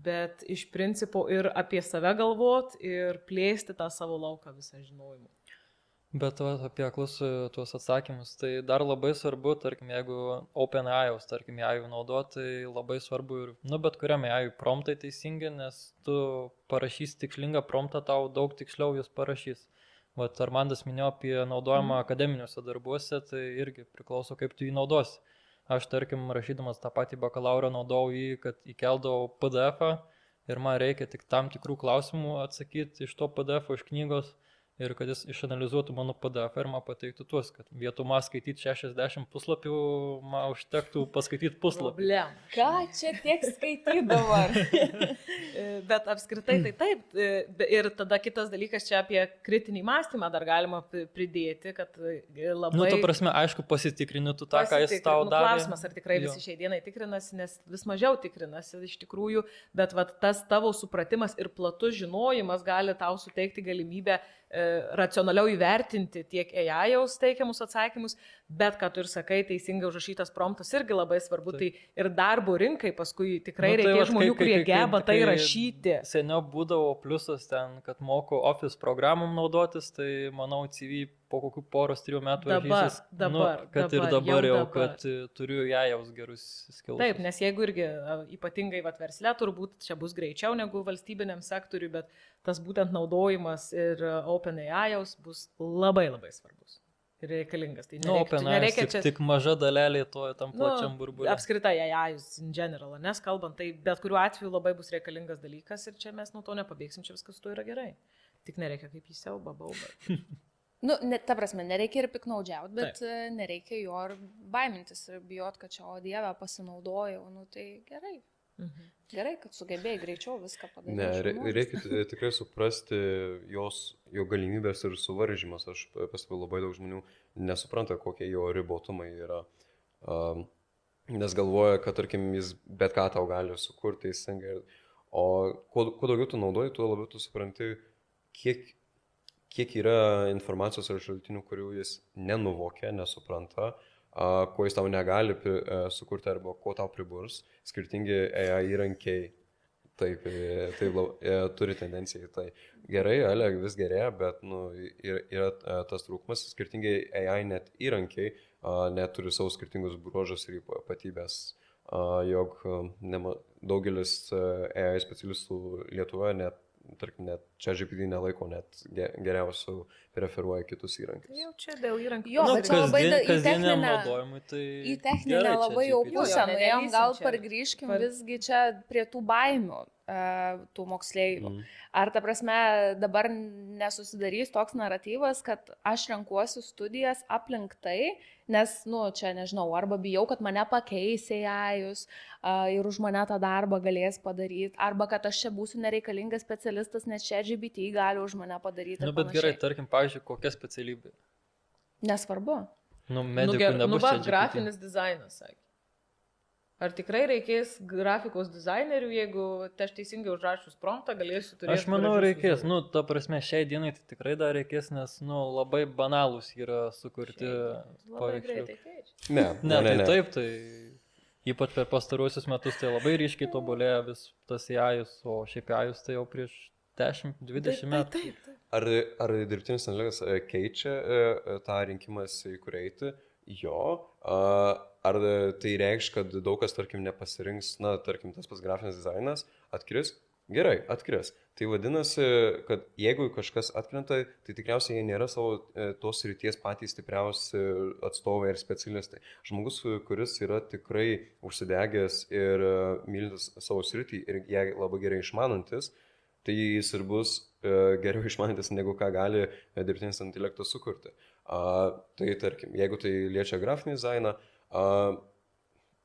bet iš principo ir apie save galvot ir plėsti tą savo lauką visą žinojimą. Bet apie aklus tuos atsakymus, tai dar labai svarbu, tarkim, jeigu OpenAI, tarkim, AI naudoti, tai labai svarbu ir, bet kuriam AI promptai teisingi, nes tu parašys tikslingą promptą, tau daug tiksliau jis parašys. Armandas minėjo apie naudojimą akademiniuose darbuose, tai irgi priklauso, kaip tu jį naudosi. Aš, tarkim, rašydamas tą patį bakalaurą naudojau jį, kad įkeldavau PDF-ą ir man reikia tik tam tikrų klausimų atsakyti iš to PDF-o, iš knygos. Ir kad jis išanalizuotų mano PDF ir man pateiktų tuos, kad vietumą skaityti 60 puslapių, man užtektų paskaityti puslapį. Problema. Ką čia tiek skaityti dabar? Bet apskritai tai taip. Ir tada kitas dalykas čia apie kritinį mąstymą dar galima pridėti, kad labai... Ta prasme, aišku, pasitikrini tu tą, ką jis tau davė. Klausimas, ar tikrai visi šiai dienai tikrinasi, nes vis mažiau tikrinasi iš tikrųjų, bet tas tavo supratimas ir platus žinojimas gali tau suteikti galimybę racionaliau įvertinti tiek AI-jaus teikiamus atsakymus, bet, kad tu ir sakai, teisingai užrašytas promptas irgi labai svarbu, tai ir darbo rinkai paskui tikrai reikia žmonių, kurie geba tai rašyti. Seniau būdavo pliusas ten, kad moku Office programom naudotis, tai manau CV po kokių 3 metų rašysis, dabar jau, kad turiu AI-jaus gerus skilus. Taip, nes jeigu irgi ypatingai versle turbūt čia bus greičiau negu valstybiniam sektoriui, bet tas būtent naudojimas ir OpenAI-jaus bus labai labai svarbus ir reikalingas. Tai OpenAI tik maža dalelė to tam plačiam burbulė. Apskritai AI-jaus in general, nes kalbant, tai bet kuriuo atveju labai bus reikalingas dalykas ir čia mes nuo to nepabėgsim, čia viskas to yra gerai. Tik nereikia kaip į siaubą baubą. Ta prasme, nereikia ir piknaudžiauti, bet nereikia jo ir baimintis ir bijot, kad čia, o Dieve, pasinaudojau, tai gerai. Gerai, kad sugebėjai greičiau viską padaryti. Ne, reikia tikrai suprasti jo galimybės ir suvaržymas. Aš pastebėjau, labai daug žmonių nesupranta, kokie jo ribotumai yra. Nes galvoja, kad, tarkim, jis bet ką tau gali sukurti teisingai. O kuo daugiau tu naudoji, tuo labiau tu supranti, kiek yra informacijos ar šaltinių, kurių jis nenuvokia, nesupranta, ko jis tau negali sukurti arba ko tau priburs. Skirtingi AI įrankiai taip turi tendenciją į tai. Gerai, vis gerėja, bet yra tas trūkumas. Skirtingi AI net įrankiai net turi savo skirtingus bruožus ir ypatybės. Jog daugelis AI specialistų Lietuvoje net ChatGPT nelaiko net geriausių, preferuoja kitus įrankius. Jau čia dėl įrankių. Jo, bet čia labai kasdieniam naudojimui, tai į techninę labai jau pusę nuėjom, gal pargrįžkim visgi čia prie tų baimių tų moksleivių. Ar ta prasme dabar nesusidarys toks naratyvas, kad aš renkuosi studijas aplink tai, nes, čia nežinau, arba bijau, kad mane pakeis AI-jus ir už mane tą darbą galės padaryti, arba kad aš čia būsiu nereikalingas specialistas, nes čia GPT gali už mane padaryti. Bet gerai, tarkim, pavyzdžiui, kokia specialybė? Nesvarbu. Medikų nebus čia GPT. Grafinis dizainas, sakė. Ar tikrai reikės grafikos dizainerių, jeigu aš teisingai užrašius promptą galėsiu turėti? Aš manau, reikės. Ta prasme, šiai dienai tai tikrai dar reikės, nes, labai banalūs yra sukurti paveiksliukai. Ne. Taip, tai ypač per pastaruosius metus tai labai ryškiai tobulėja vis tas AI-us, o šiaip AI-us tai jau prieš 10-20 metų. Taip. ar dirbtinis intelektas keičia tą rinkimąsi, į kur eiti? Jo. Ar tai reikš, kad daug kas, tarkim, nepasirinks, na, tarkim, tas pats grafinis dizainas atkris? Gerai, atkris. Tai vadinasi, kad jeigu kažkas atkrenta, tai tikriausiai jie nėra savo tos srities patys stipriausi atstovai ir specialistai. Žmogus, kuris yra tikrai užsidegęs ir mylintis savo sritį ir ją labai gerai išmanantis, tai jis ir bus geriau išmanantis, negu ką gali dirbtinis intelektas sukurti. Tai tarkim, jeigu tai liečia grafinį dizainą,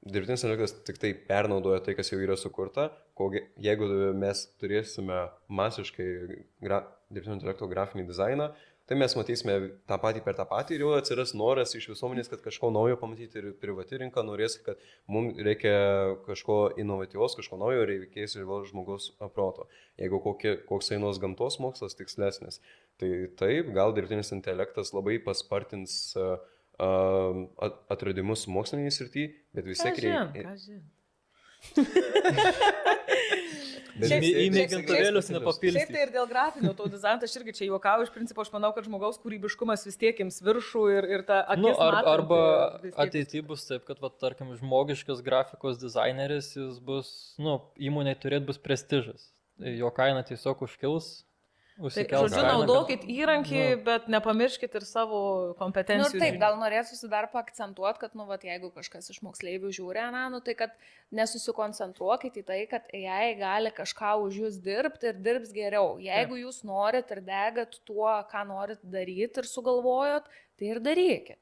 dirbtinis intelektas tik tai pernaudoja tai, kas jau yra sukurta. Jeigu mes turėsime masiškai dirbtinio intelekto grafinį dizainą, tai mes matysime tą patį per tą patį ir jau atsiras noras iš visuomenės, kad kažko naujo pamatyti ir privati rinka norės, kad mums reikia kažko inovatyvos, kažko naujo, reikės ir vėl žmogaus proto. Jeigu koks einos gamtos mokslas tikslesnis, tai taip, gal dirbtinis intelektas labai paspartins atradimus mokslinėje srityje, bet vis tiek reikia. Į mėgintuvėlius nepapildyti. Šiaip tai ir dėl grafinio to dizaino, aš irgi čia juokauju, iš principo aš manau, kad žmogaus kūrybiškumas vis tiek ims viršų ir ta akis arba ateityje bus taip, kad, tarkim, žmogiškas grafikos dizaineris, jis bus, įmonėje turėtų bus prestižas. Jo kaina tiesiog užkils. Tai, žodžiu, naudokit įrankį, bet nepamirškit ir savo kompetencijų. Taip, gal norėtųsi dar paakcentuoti, kad, jeigu kažkas iš moksleivių žiūri, tai kad nesusikoncentruokit į tai, kad AI gali kažką už jūs dirbti ir dirbs geriau. Jeigu jūs norit ir degat tuo, ką norit daryti ir sugalvojot, tai ir darykit.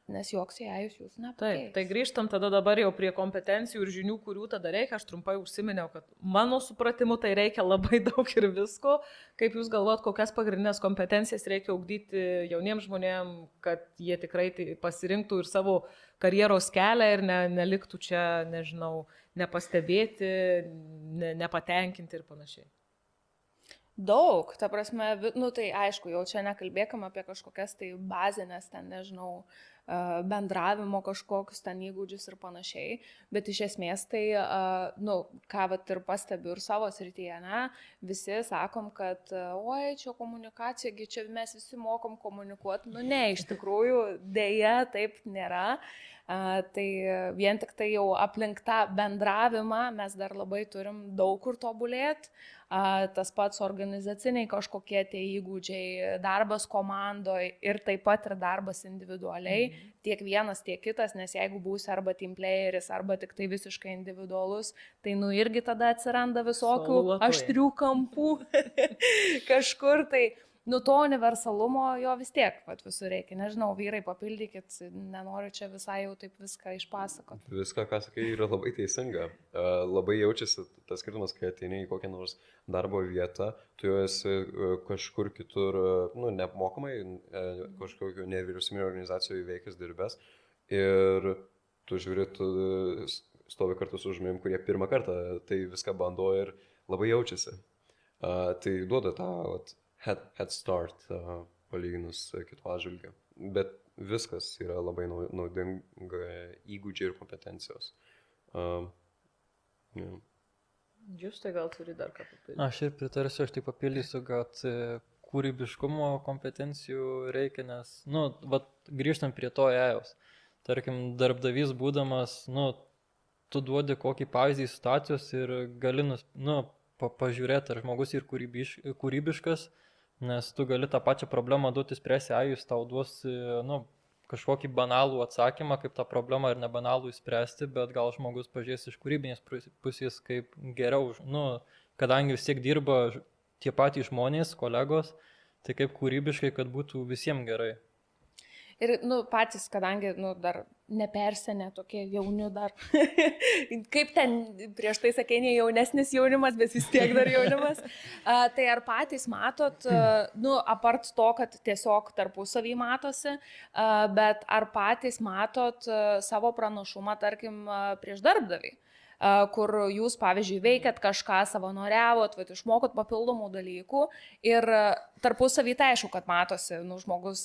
Nes joks AI jūs nepakeis. Taip, tai grįžtam tada dabar jau prie kompetencijų ir žinių, kurių tada reikia. Aš trumpai užsiminiau, kad mano supratimu tai reikia labai daug ir visko. Kaip jūs galvojat, kokias pagrindinės kompetencijas reikia ugdyti jauniems žmonėms, kad jie tikrai pasirinktų ir savo karjeros kelią ir neliktų čia, nežinau, nepastebėti, nepatenkinti ir panašiai. Daug, ta prasme, tai aišku, jau čia nekalbėkam apie kažkokias tai bazinės, ten nežinau, bendravimo kažkokius ten įgūdžius ir panašiai, bet iš esmės tai, ką ir pastebiu ir savo srityje, visi sakom, kad oi, čia komunikacija, čia mes visi mokom komunikuoti, ne, iš tikrųjų, dėja, taip nėra. Tai vien tik tai jau aplink tą bendravimą mes dar labai turim daug kur tobulėti. Tas pats organizaciniai kažkokie tie įgūdžiai, darbas komandoje ir taip pat ir darbas individualiai, tiek vienas, tiek kitas, nes jeigu būsi arba team playeris, arba tik tai visiškai individualus, tai irgi tada atsiranda visokių aštrių kampų kažkur tai. To universalumo jo vis tiek visur reikia. Nežinau, vyrai, papildykit, nenoriu čia visai jau taip viską išpasakoti. Viską, ką sakai, yra labai teisinga. Labai jaučiasi tas skirtumas, kai ateini į kokią nors darbo vietą, tu jau esi kažkur kitur, neapmokamai, kažkokio nevyriausybinio organizacijų veikęs dirbęs ir tu žiūri, tu stovi kartu su žmonėm, kurie pirmą kartą tai viską bando ir labai jaučiasi. Tai duoda tą head start palyginus kitų atžvilgių. Bet viskas yra labai naudinga įgūdžiai ir kompetencijos. Jūs tai gal turi dar ką papildyti? Aš ir pritarsiu, aš tik papildysiu, kad kūrybiškumo kompetencijų reikia, nes, grįžtam prie to EOS. Tarkim, darbdavys būdamas, tu duodi kokį pavyzdį situacijos ir gali, pažiūrėti, ar žmogus ir kūrybiškas, nes tu gali tą pačią problemą duoti spręsti, jis tau duos kažkokį banalų atsakymą, kaip tą problemą ir nebanalų įspręsti, bet gal žmogus pažiūrės iš kūrybinės pusės kaip geriau, kadangi vis tiek dirba tie patys žmonės, kolegos, tai kaip kūrybiškai, kad būtų visiems gerai. Ir, patys, kadangi, dar nepersenę tokie jauni dar, kaip ten prieš tai sakė, ne jaunesnis jaunimas, bet vis tiek dar jaunimas, tai ar patys matot, apart to, kad tiesiog tarpusavį matosi, bet ar patys matot savo pranašumą, tarkim, prieš darbdavį? Kur jūs, pavyzdžiui, veikiat kažką, savanoriavot, išmokot papildomų dalykų ir tarpusavį tai aišku, kad matosi, žmogus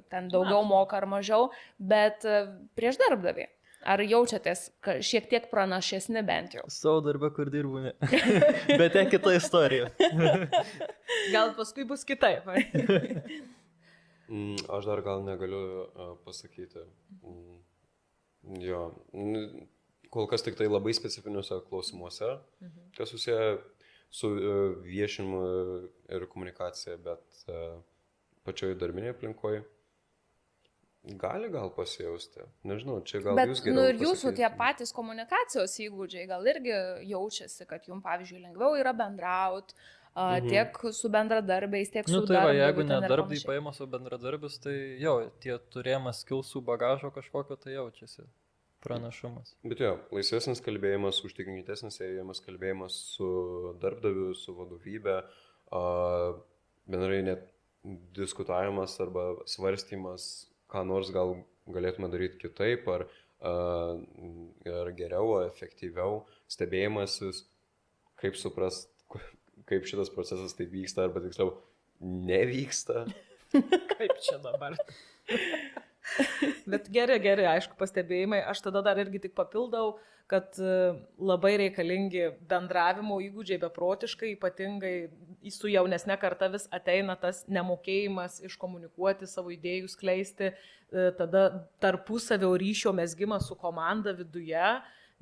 ten daugiau moka ar mažiau, bet prieš darbdavį. Ar jaučiatės šiek tiek pranašesni bent jau? Savo darbę, kur dirbu, ne. Bet ten kita istorija. Gal paskui bus kitaip. Aš dar gal negaliu pasakyti. Jo, kol kas tik tai labai specifiniuose klausimuose, kas susiję su viešinimu ir komunikacija, bet pačioj darbinėje aplinkoje gali gal pasijausti. Nežinau, čia gal Bet, jūs geriau. Ir jūsų tie patys komunikacijos įgūdžiai gal irgi jaučiasi, kad jums, pavyzdžiui, lengviau yra bendrauti, tiek su bendradarbiais, tiek su Tai va, darbdaviu, jeigu ten ir nedarbdai panašiai. paima su bendradarbius, tai jau tie turėjimas skilsų bagažo kažkokio, tai jaučiasi pranašumas. Bet jo, laisvesnis kalbėjimas, užtikrinitesnis ėjimas kalbėjimas su darbdaviu, su vadovybė, bendrai net diskutavimas arba svarstymas, ką nors gal galėtume daryti kitaip, ar geriau, efektyviau, stebėjimasis, kaip suprast, kaip šitas procesas taip vyksta, arba tiksliau nevyksta. Kaip čia dabar? Bet geri, aišku, pastebėjimai. Aš tada dar irgi tik papildau, kad labai reikalingi bendravimo įgūdžiai beprotiškai, ypatingai su jaunesne karta vis ateina tas nemokėjimas iškomunikuoti savo idėjų, skleisti, tada tarpusavio ryšio mezgimas su komanda viduje,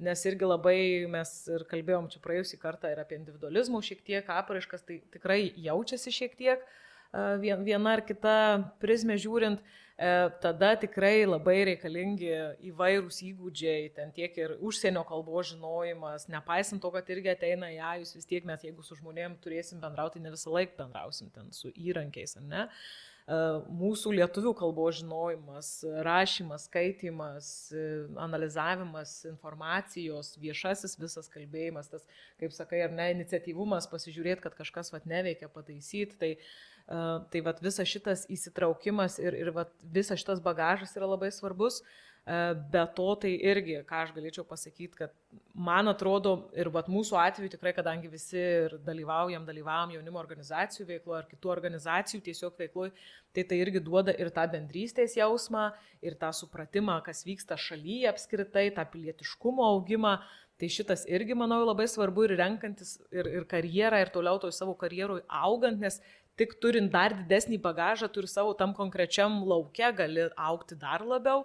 nes irgi labai mes ir kalbėjom čia praėjusį kartą ir apie individualizmų šiek tiek apraiškas, tai tikrai jaučiasi šiek tiek viena ar kita prizmė žiūrint. Tada tikrai labai reikalingi įvairūs įgūdžiai, ten tiek ir užsienio kalbos žinojimas, nepaisant to, kad irgi ateina jūs vis tiek mes, jeigu su žmonėm turėsim bendrauti, ne visą laiką bendrausim ten su įrankiais, ar ne? Mūsų lietuvių kalbos žinojimas, rašymas, skaitimas, analizavimas informacijos, viešasis visas kalbėjimas, tas, kaip sakai, ar ne, iniciatyvumas pasižiūrėti, kad kažkas neveikia, pataisyti, tai vat visas šitas įsitraukimas ir vat visas šitas bagažas yra labai svarbus, be to tai irgi, ką aš galėčiau pasakyti, kad man atrodo ir vat mūsų atveju tikrai, kadangi visi ir dalyvaujam jaunimo organizacijų veikloje ar kitų organizacijų tiesiog veikloje, tai irgi duoda ir tą bendrystės jausmą, ir tą supratimą, kas vyksta šalyje apskritai, tą pilietiškumo augimą. Tai šitas irgi, manau, labai svarbu ir renkantis ir karjerą, ir toliau toj savo karjeroj augant, nes tik turint dar didesnį bagažą, turi savo tam konkrečiam lauke, gali augti dar labiau.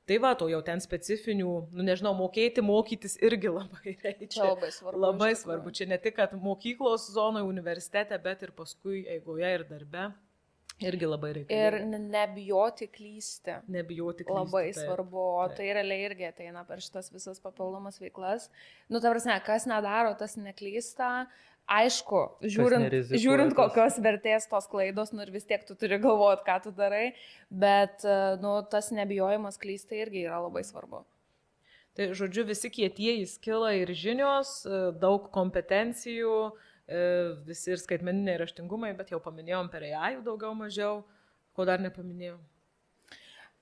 Tai va, to jau ten specifinių, nežinau, mokytis irgi labai reikia. Čia labai svarbu. Labai svarbu. Čia ne tik, kad mokyklos zonoje, universitete, bet ir paskui eigoje ir darbe. Irgi labai reikia. Ir nebijoti klysti. Nebijoti klysti. Labai svarbu, o tai realiai irgi ateina per šitas visas papildomas veiklas. Ta prasme, kas nedaro, tas neklysta. Aišku, žiūrint kokios vertės tos klaidos, ir vis tiek tu turi galvoti, ką tu darai, bet tas nebijojimas klysti irgi yra labai svarbu. Tai žodžiu, visi kietieji skilai ir žinios, daug kompetencijų, visi ir skaitmeniniai raštingumai, bet jau paminėjom per AI daugiau mažiau, ko dar nepaminėjom.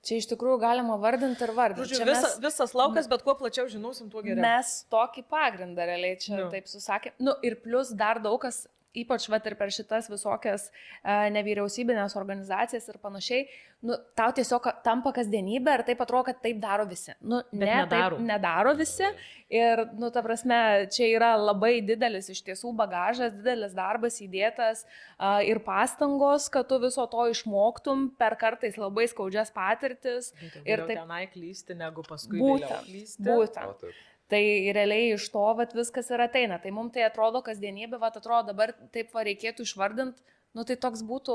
Čia iš tikrųjų galima vardinti ir vardinti. Žodžiu, visas laukas, bet kuo plačiau žinosim, tuo geriau. Mes tokį pagrindą realiai čia taip susakėm. Ir plus dar daug kas, ypač ir per šitas visokias nevyriausybinės organizacijas ir panašiai, tau tiesiog tampa kasdienybė ir taip atrodo, kad taip daro visi. Taip nedaro visi. Ir, ta prasme, čia yra labai didelis iš tiesų bagažas, didelis darbas įdėtas ir pastangos, kad tu viso to išmoktum per kartais labai skaudžias patirtis. Ir taip tenai klysti, negu paskui vėliau klysti. Būtent. Tai realiai iš to viskas ir ateina. Tai mums tai atrodo kasdienybė, atrodo dabar taip reikėtų išvardinti, tai toks būtų,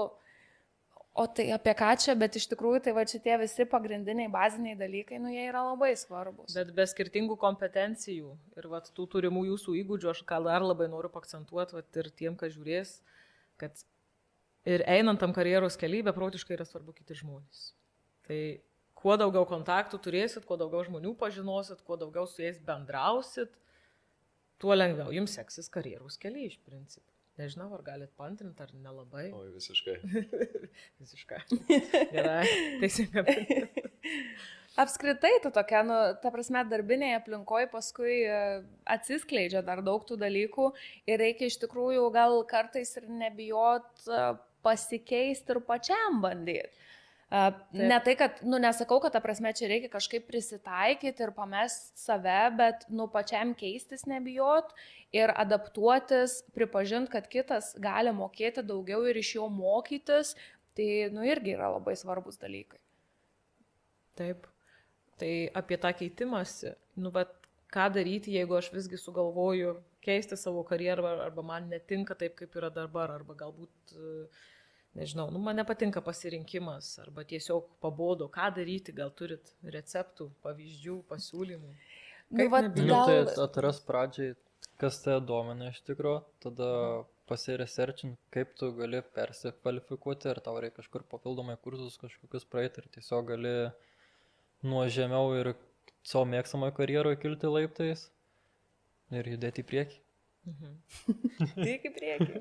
o tai apie ką čia, bet iš tikrųjų tai šitie visi pagrindiniai baziniai dalykai, jie yra labai svarbus. Bet be skirtingų kompetencijų ir tų turimų jūsų įgūdžių, aš ką dar labai noriu akcentuoti ir tiem, kas žiūrės, kad ir einant tam karjeros kelyje, beprotiškai yra svarbu kiti žmonės. Tai kuo daugiau kontaktų turėsit, kuo daugiau žmonių pažinosit, kuo daugiau su jais bendrausit, tuo lengviau jums seksis karjeros kelyje iš principo. Nežinau, ar galit paantrinti, ar nelabai. O, visiškai. Visiškai. Gerai, teisingai. Apskritai, tu tokia, ta prasme, darbinėje aplinkoje paskui atsiskleidžia dar daug tų dalykų ir reikia iš tikrųjų gal kartais ir nebijot pasikeisti ir pačiam bandyti. Ne tai, kad, nesakau, kad ta prasme čia reikia kažkaip prisitaikyti ir pamesti save, bet, pačiam keistis nebijot ir adaptuotis, pripažinti, kad kitas gali mokėti daugiau ir iš jo mokytis, tai, irgi yra labai svarbus dalykai. Taip. Tai apie tą keitimąsi, ką daryti, jeigu aš visgi sugalvoju keisti savo karjerą arba man netinka taip, kaip yra dabar, arba galbūt, nežinau, man nepatinka pasirinkimas, arba tiesiog pabodo, ką daryti, gal turit receptų, pavyzdžių, pasiūlymų. Tai atras pradžiai, kas te domina iš tikrųjų, tada pasiresearchint, kaip tu gali persikvalifikuoti, ar tau reikia kažkur papildomai kursus kažkokius praeiti, ir tiesiog gali nuo žemiau ir savo mėgstamoje karjeroje kilti laiptais ir judėti į priekį. Tik į priekį.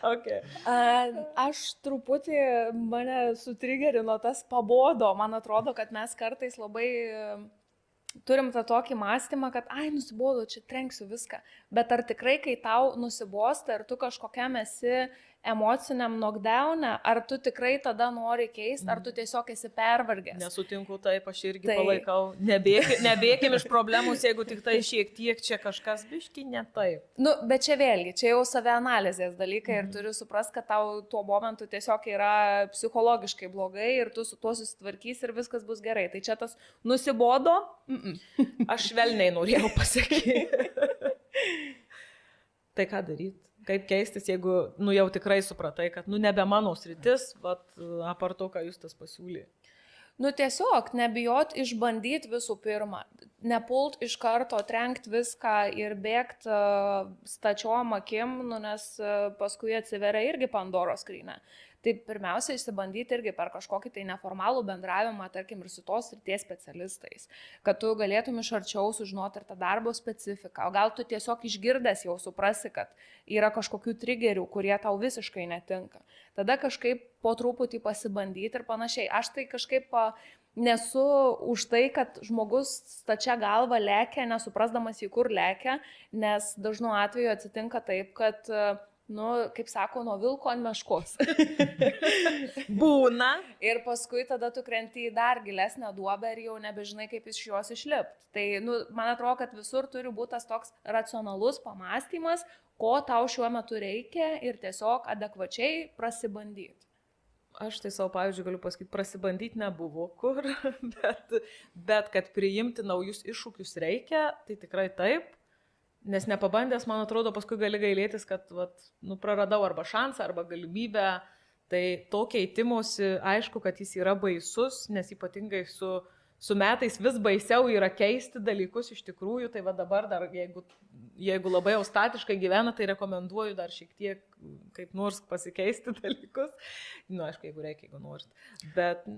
Okay. Aš truputį mane sutrigerino tas pabodo. Man atrodo, kad mes kartais labai turim tą tokį mąstymą, kad nusibodo, čia trenksiu viską. Bet ar tikrai, kai tau nusibosta, ar tu kažkokiam esi emociniam knockdown'e, ar tu tikrai tada nori keisti, ar tu tiesiog esi pervargęs? Nesutinku, taip, aš irgi palaikau. Nebėkim iš problemos, jeigu tik tai šiek tiek čia kažkas biški ne taip. Bet čia vėlgi, čia jau savianalizės dalykai ir turi suprasti, kad tau tuo momentu tiesiog yra psichologiškai blogai ir tu su tuo susitvarkysi ir viskas bus gerai. Tai čia tas nusibodo. Aš švelniai norėjau pasakyti. Tai ką daryti? Kaip keistis, jeigu jau tikrai supratai, kad nebe mano sritis, apart to, ką jūs tas pasiūlė. Tiesiog nebijot išbandyti visų pirma, nepult iš karto trenkt viską ir bėgt stačiom akim, nes paskui atsiveria irgi Pandoros skrynia. Tai pirmiausia, išsibandyti irgi per kažkokį tai neformalų bendravimą, tarkim, ir su tos srities specialistais, kad tu galėtum iš arčiau sužinoti ir tą darbo specifiką, o gal tu tiesiog išgirdęs jau suprasi, kad yra kažkokių trigerių, kurie tau visiškai netinka. Tada kažkaip po truputį pasibandyti ir panašiai. Aš tai kažkaip nesu už tai, kad žmogus stačia galva lekia, nesuprasdamas į kur lekia, nes dažnu atveju atsitinka taip, kad kaip sako, nuo vilko ant meškos. Būna. Ir paskui tada tu krenti į dar gilesnę duobę ir jau nebežinai, kaip iš jos išlipti. Tai, man atrodo, kad visur turi būti tas toks racionalus pamąstymas, ko tau šiuo metu reikia ir tiesiog adekvačiai prasibandyti. Aš tai savo pavyzdžiui galiu pasakyti, prasibandyti nebuvo kur, bet kad priimti naujus iššūkius reikia, tai tikrai taip. Nes nepabandęs, man atrodo, paskui gali gailėtis, kad praradau arba šansą, arba galimybę. Tai to keitimosi, aišku, kad jis yra baisus, nes ypatingai su metais vis baisiau yra keisti dalykus iš tikrųjų. Tai dabar dar, jeigu labai jau statiškai gyvena, tai rekomenduoju dar šiek tiek kaip nors pasikeisti dalykus. Aišku, jeigu reikia, jeigu norit. Bet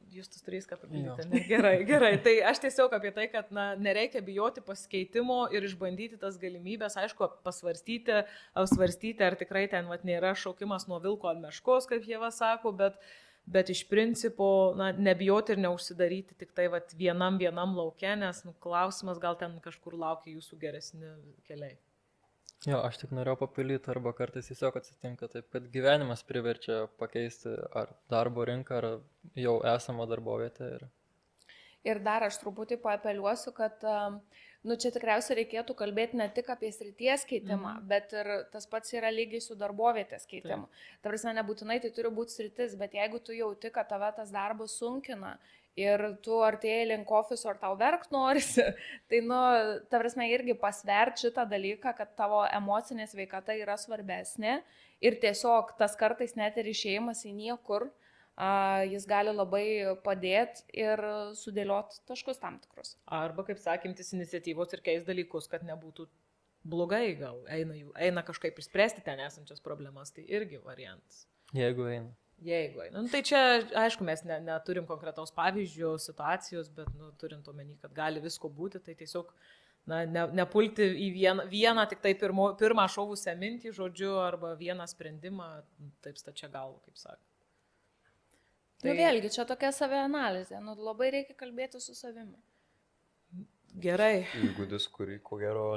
jūs tas turės ką pridėti. Gerai. Tai aš tiesiog apie tai, kad nereikia bijoti pasikeitimo ir išbandyti tas galimybės, aišku, pasvarstyti, apsvarstyti, ar tikrai ten nėra šaukimas nuo vilko ant meškos, kaip Ieva sako, bet iš principo nebijoti ir neužsidaryti tik tai vienam lauke, nes klausimas gal ten kažkur laukia jūsų geresni keliai. Jo, aš tik norėjau papildyti, arba kartais tiesiog atsitinka taip, kad gyvenimas priverčia pakeisti ar darbo rinką, ar jau esamą darbovietę. Ir dar aš truputį paapeliuosiu, kad čia tikriausiai reikėtų kalbėti ne tik apie srities keitimą, bet ir tas pats yra lygiai su darbovietės keitimu. Ta prasme, nebūtinai tai turi būti sritis, bet jeigu tu jauti, kad tave tas darbas sunkina, ir tu artėjai link ofiso, ar tau verkt norisi, tai, ta prasme, irgi pasvert šitą dalyką, kad tavo emocinė sveikata yra svarbesnė ir tiesiog tas kartais net ir išėjimas į niekur, jis gali labai padėti ir sudėlioti taškus tam tikrus. Arba, kaip sakymtis, iniciatyvos ir keis dalykus, kad nebūtų blogai, gal eina kažkaip išspręsti ten esančias problemas, tai irgi variantas. Jeigu eina. Tai čia, aišku, mes neturim konkretaus pavyzdžio, situacijos, bet turint omeny, kad gali visko būti, tai tiesiog nepulti į vieną tik tai pirmą šovusią mintį, žodžiu, arba vieną sprendimą, taip stačia galva, kaip sako. Tai vėlgi, čia tokia savianalizė, labai reikia kalbėti su savimi. Gerai. Įgūdis, kurį, ko gero,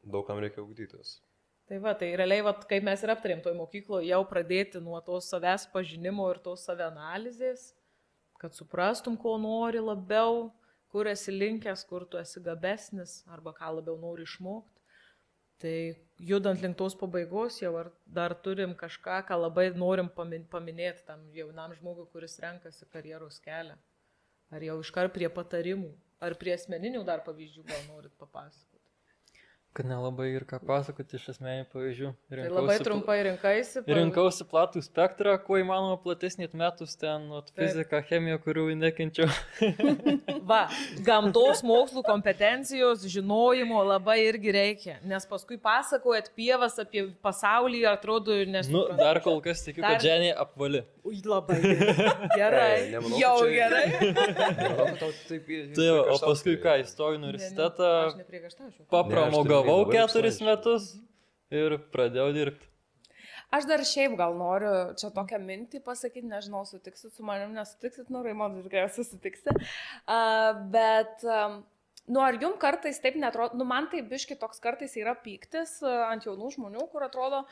daugam reikia ugdytis. Tai va, tai realiai, va, kaip mes ir aptarėm toj mokykloje, jau pradėti nuo tos savęs pažinimo ir tos savianalizės, kad suprastum, ko nori labiau, kur esi linkęs, kur tu esi gabesnis, arba ką labiau nori išmokti. Tai judant link tos pabaigos, jau dar turim kažką, ką labai norim paminėti tam jaunam žmogui, kuris renkasi karjeros kelią. Ar jau iškart prie patarimų, ar prie asmeninių dar pavyzdžių gal norit papasakoti. Kad nelabai ir ką pasakoti iš asmeninių pavyzdžių. Tai labai trumpai rinkaisi. Rinkausi platų spektrą, kuo įmanoma platesnį metus ten, fiziką, chemiją, kurių nekenčiau. Va, gamtos mokslų kompetencijos, žinojimo labai irgi reikia, nes paskui pasakojat pievas apie pasaulį, atrodo, nesuprantu. Dar kol kas tikiu, kad Žemė apvali. Ui, labai gerai. Jau gerai. Tai o paskui ką, įstojau į universitetą, Aš nepriekaištaučiau. papramogavau 4 metus ir pradėjau dirbti. Aš dar šiaip gal noriu čia tokią mintį pasakyti, nežinau, sutiksit su manim, nesutiksit, Raimondas tikriausiai sutiksit, bet, ar jums kartais taip netrodo, man tai biški toks kartais yra pyktis ant jaunų žmonių, kur atrodo,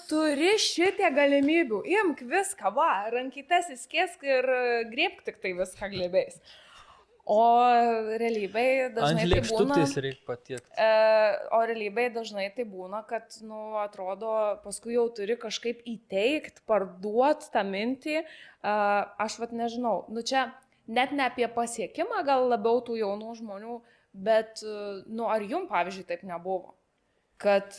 turi šitie galimybių, imk viską, va, rankytes įskėsk ir griebk tik tai viską glėbiais. O realybėj dažnai tai būna... Ant reikia patiekti. O realybėj dažnai tai būna, kad, atrodo, paskui jau turi kažkaip įteikti, parduoti tą mintį. Aš nežinau, čia net ne apie pasiekimą gal labiau tų jaunų žmonių, bet, ar jums, pavyzdžiui, taip nebuvo? Kad,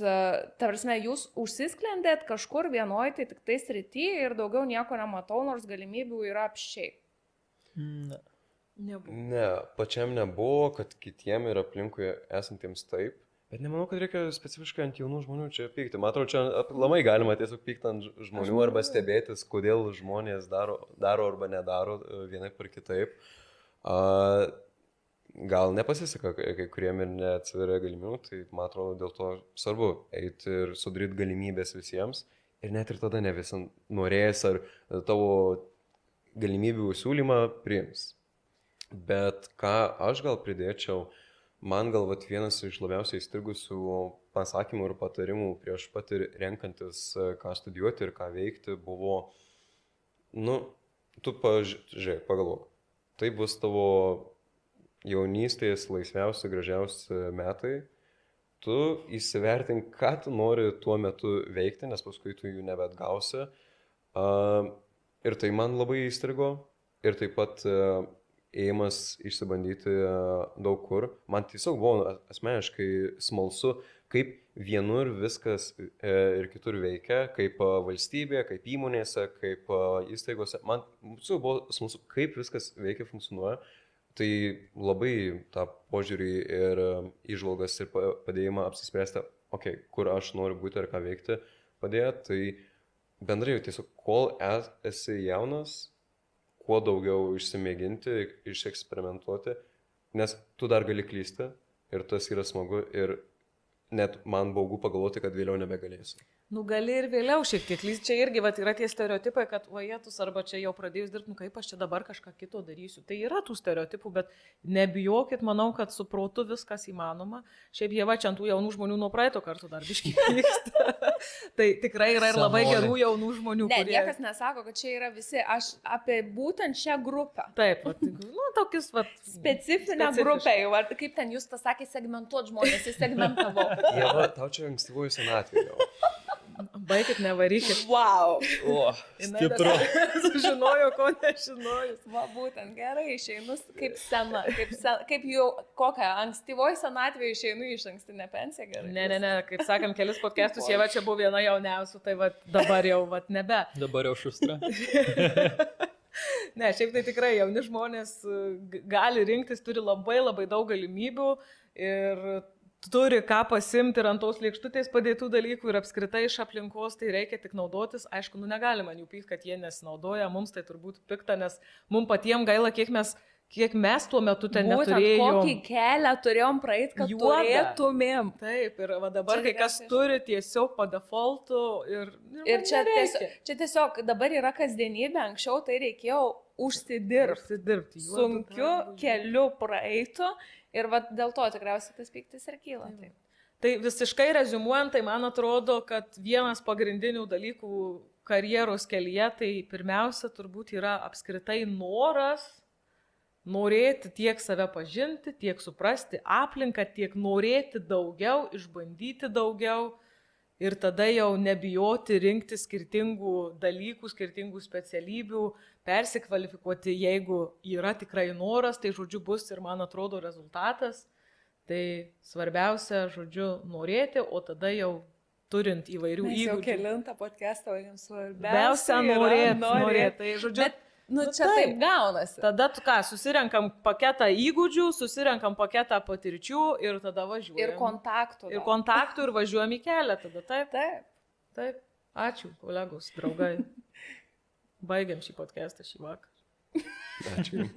prasme, jūs užsisklendėt kažkur vienoj, tai tik tai srity ir daugiau nieko nematau, nors galimybių yra apsčiai. Ne. Nebuvo. Ne, pačiam nebuvo, kad kitiem ir aplinkui esantiems taip, bet nemanau, kad reikia specifiškai ant jaunų žmonių čia pykti. Man atrodo, čia aplamai galima tiesiog pykti ant žmonių arba stebėtis, kodėl žmonės daro arba nedaro vienaip ar kitaip. Gal nepasiseka kai kuriem ir neatsiveria galimybių, tai man atrodo dėl to svarbu eiti ir sudaryti galimybės visiems ir net ir tada ne visi norės ar tavo galimybių siūlymą priims. Bet ką aš gal pridėčiau, man gal vienas iš labiausiai įstrigusių pasakymų ir patarimų prieš pat ir renkantis, ką studijuoti ir ką veikti, buvo, tu pažiūrėk, pagalvok, tai bus tavo jaunystės laisviausi, gražiausi metai, tu įsivertink, ką tu nori tuo metu veikti, nes paskui tu jų nebetgausi. Ir tai man labai įstrigo ir taip pat ėjimas išsibandyti daug kur. Man tiesiog buvo asmeniškai smalsu, kaip vienur viskas ir kitur veikia, kaip valstybėje, kaip įmonėse, kaip įstaigose. Man buvo smalsu, kaip viskas veikia, funkcionuoja. Tai labai tą požiūrį ir įžvalgas ir padėjimą apsispręsti, kur aš noriu būti ir ką veikti, padėjo. Tai bendrai tiesiog, kol esi jaunas, kuo daugiau išsimėginti, išeksperimentuoti, nes tu dar gali klysti ir tas yra smagu ir net man baugu pagalvoti, kad vėliau nebegalėsiu. Gali ir vėliau šiek tiek klysti. Čia irgi yra tie stereotipai, kad vajetus arba čia jau pradėjus dirbti, kaip aš čia dabar kažką kito darysiu. Tai yra tų stereotipų, bet nebijokit, manau, kad su protu viskas įmanoma. Šiaip jie čia ant tų jaunų žmonių nuo praeito karto dar biškį vyksta. Tai tikrai yra ir labai gerų jaunų žmonių. Ne, niekas nesako, kad čia yra visi. Aš apie būtent šią grupę. Taip, tokius specifinę grupę. Kaip ten jūs pasakė, segmentuot žmonės, įsegmentavau. Jeva, tau čia ankstyvųjų senatvė jau. Baikit, nevarykit. Wow. Stipru. Sužinojo, ko nežinojus. Va, būtent gerai, išeinu kaip sena. Kaip jau kokią ankstyvoji senatvė išeinu iš ankstinę pensiją. Gerai. Ne, kaip sakėm, kelis podcastus, jie čia buvo viena jauniausių, tai dabar jau nebe. Dabar jau šustra. Ne, šiaip tai tikrai jauni žmonės gali rinktis, turi labai labai daug galimybių ir turi ką pasimti ir ant tos lėkštutės padėtų dalykų ir apskritai iš aplinkos, tai reikia tik naudotis. Aišku, negalima jų pykti, kad jie nesinaudoja, mums tai turbūt pikta, nes mums patiems gaila, kiek mes tuo metu ten neturėjom. Kokį kelią turėjom praeiti, kad turėtumėm. Taip, ir dabar čia kai kas turi tiesiog po defaultu ir čia tiesiog dabar yra kasdienybė, anksčiau tai reikėjo užsidirbti. Sunkiu keliu praeitų. Ir dėl to tikriausiai tas pyktis ir kyla. Tai visiškai rezumuojant, tai man atrodo, kad vienas pagrindinių dalykų karjeros kelyje, tai pirmiausia turbūt yra apskritai noras, norėti tiek save pažinti, tiek suprasti aplinką, tiek norėti daugiau, išbandyti daugiau ir tada jau nebijoti rinkti skirtingų dalykų, skirtingų specialybių, persikvalifikuoti, jeigu yra tikrai noras, tai žodžiu bus ir man atrodo rezultatas. Tai svarbiausia, žodžiu, norėti, o tada jau turint įvairių įgūdžių. Jau kelintą podcastą, jums Svarbiausia norėti. Tai žodžiu, bet, čia taip gaunasi. Tada tu ką, susirenkam paketą įgūdžių, susirenkam paketą patirčių ir tada važiuojam. Ir kontaktų. Ir kontaktų ir važiuojam į kelią tada, taip? Taip. Taip. Ačiū, kolegos, draugai. Baigiam šį podcastą šį vakarą. Ačiū.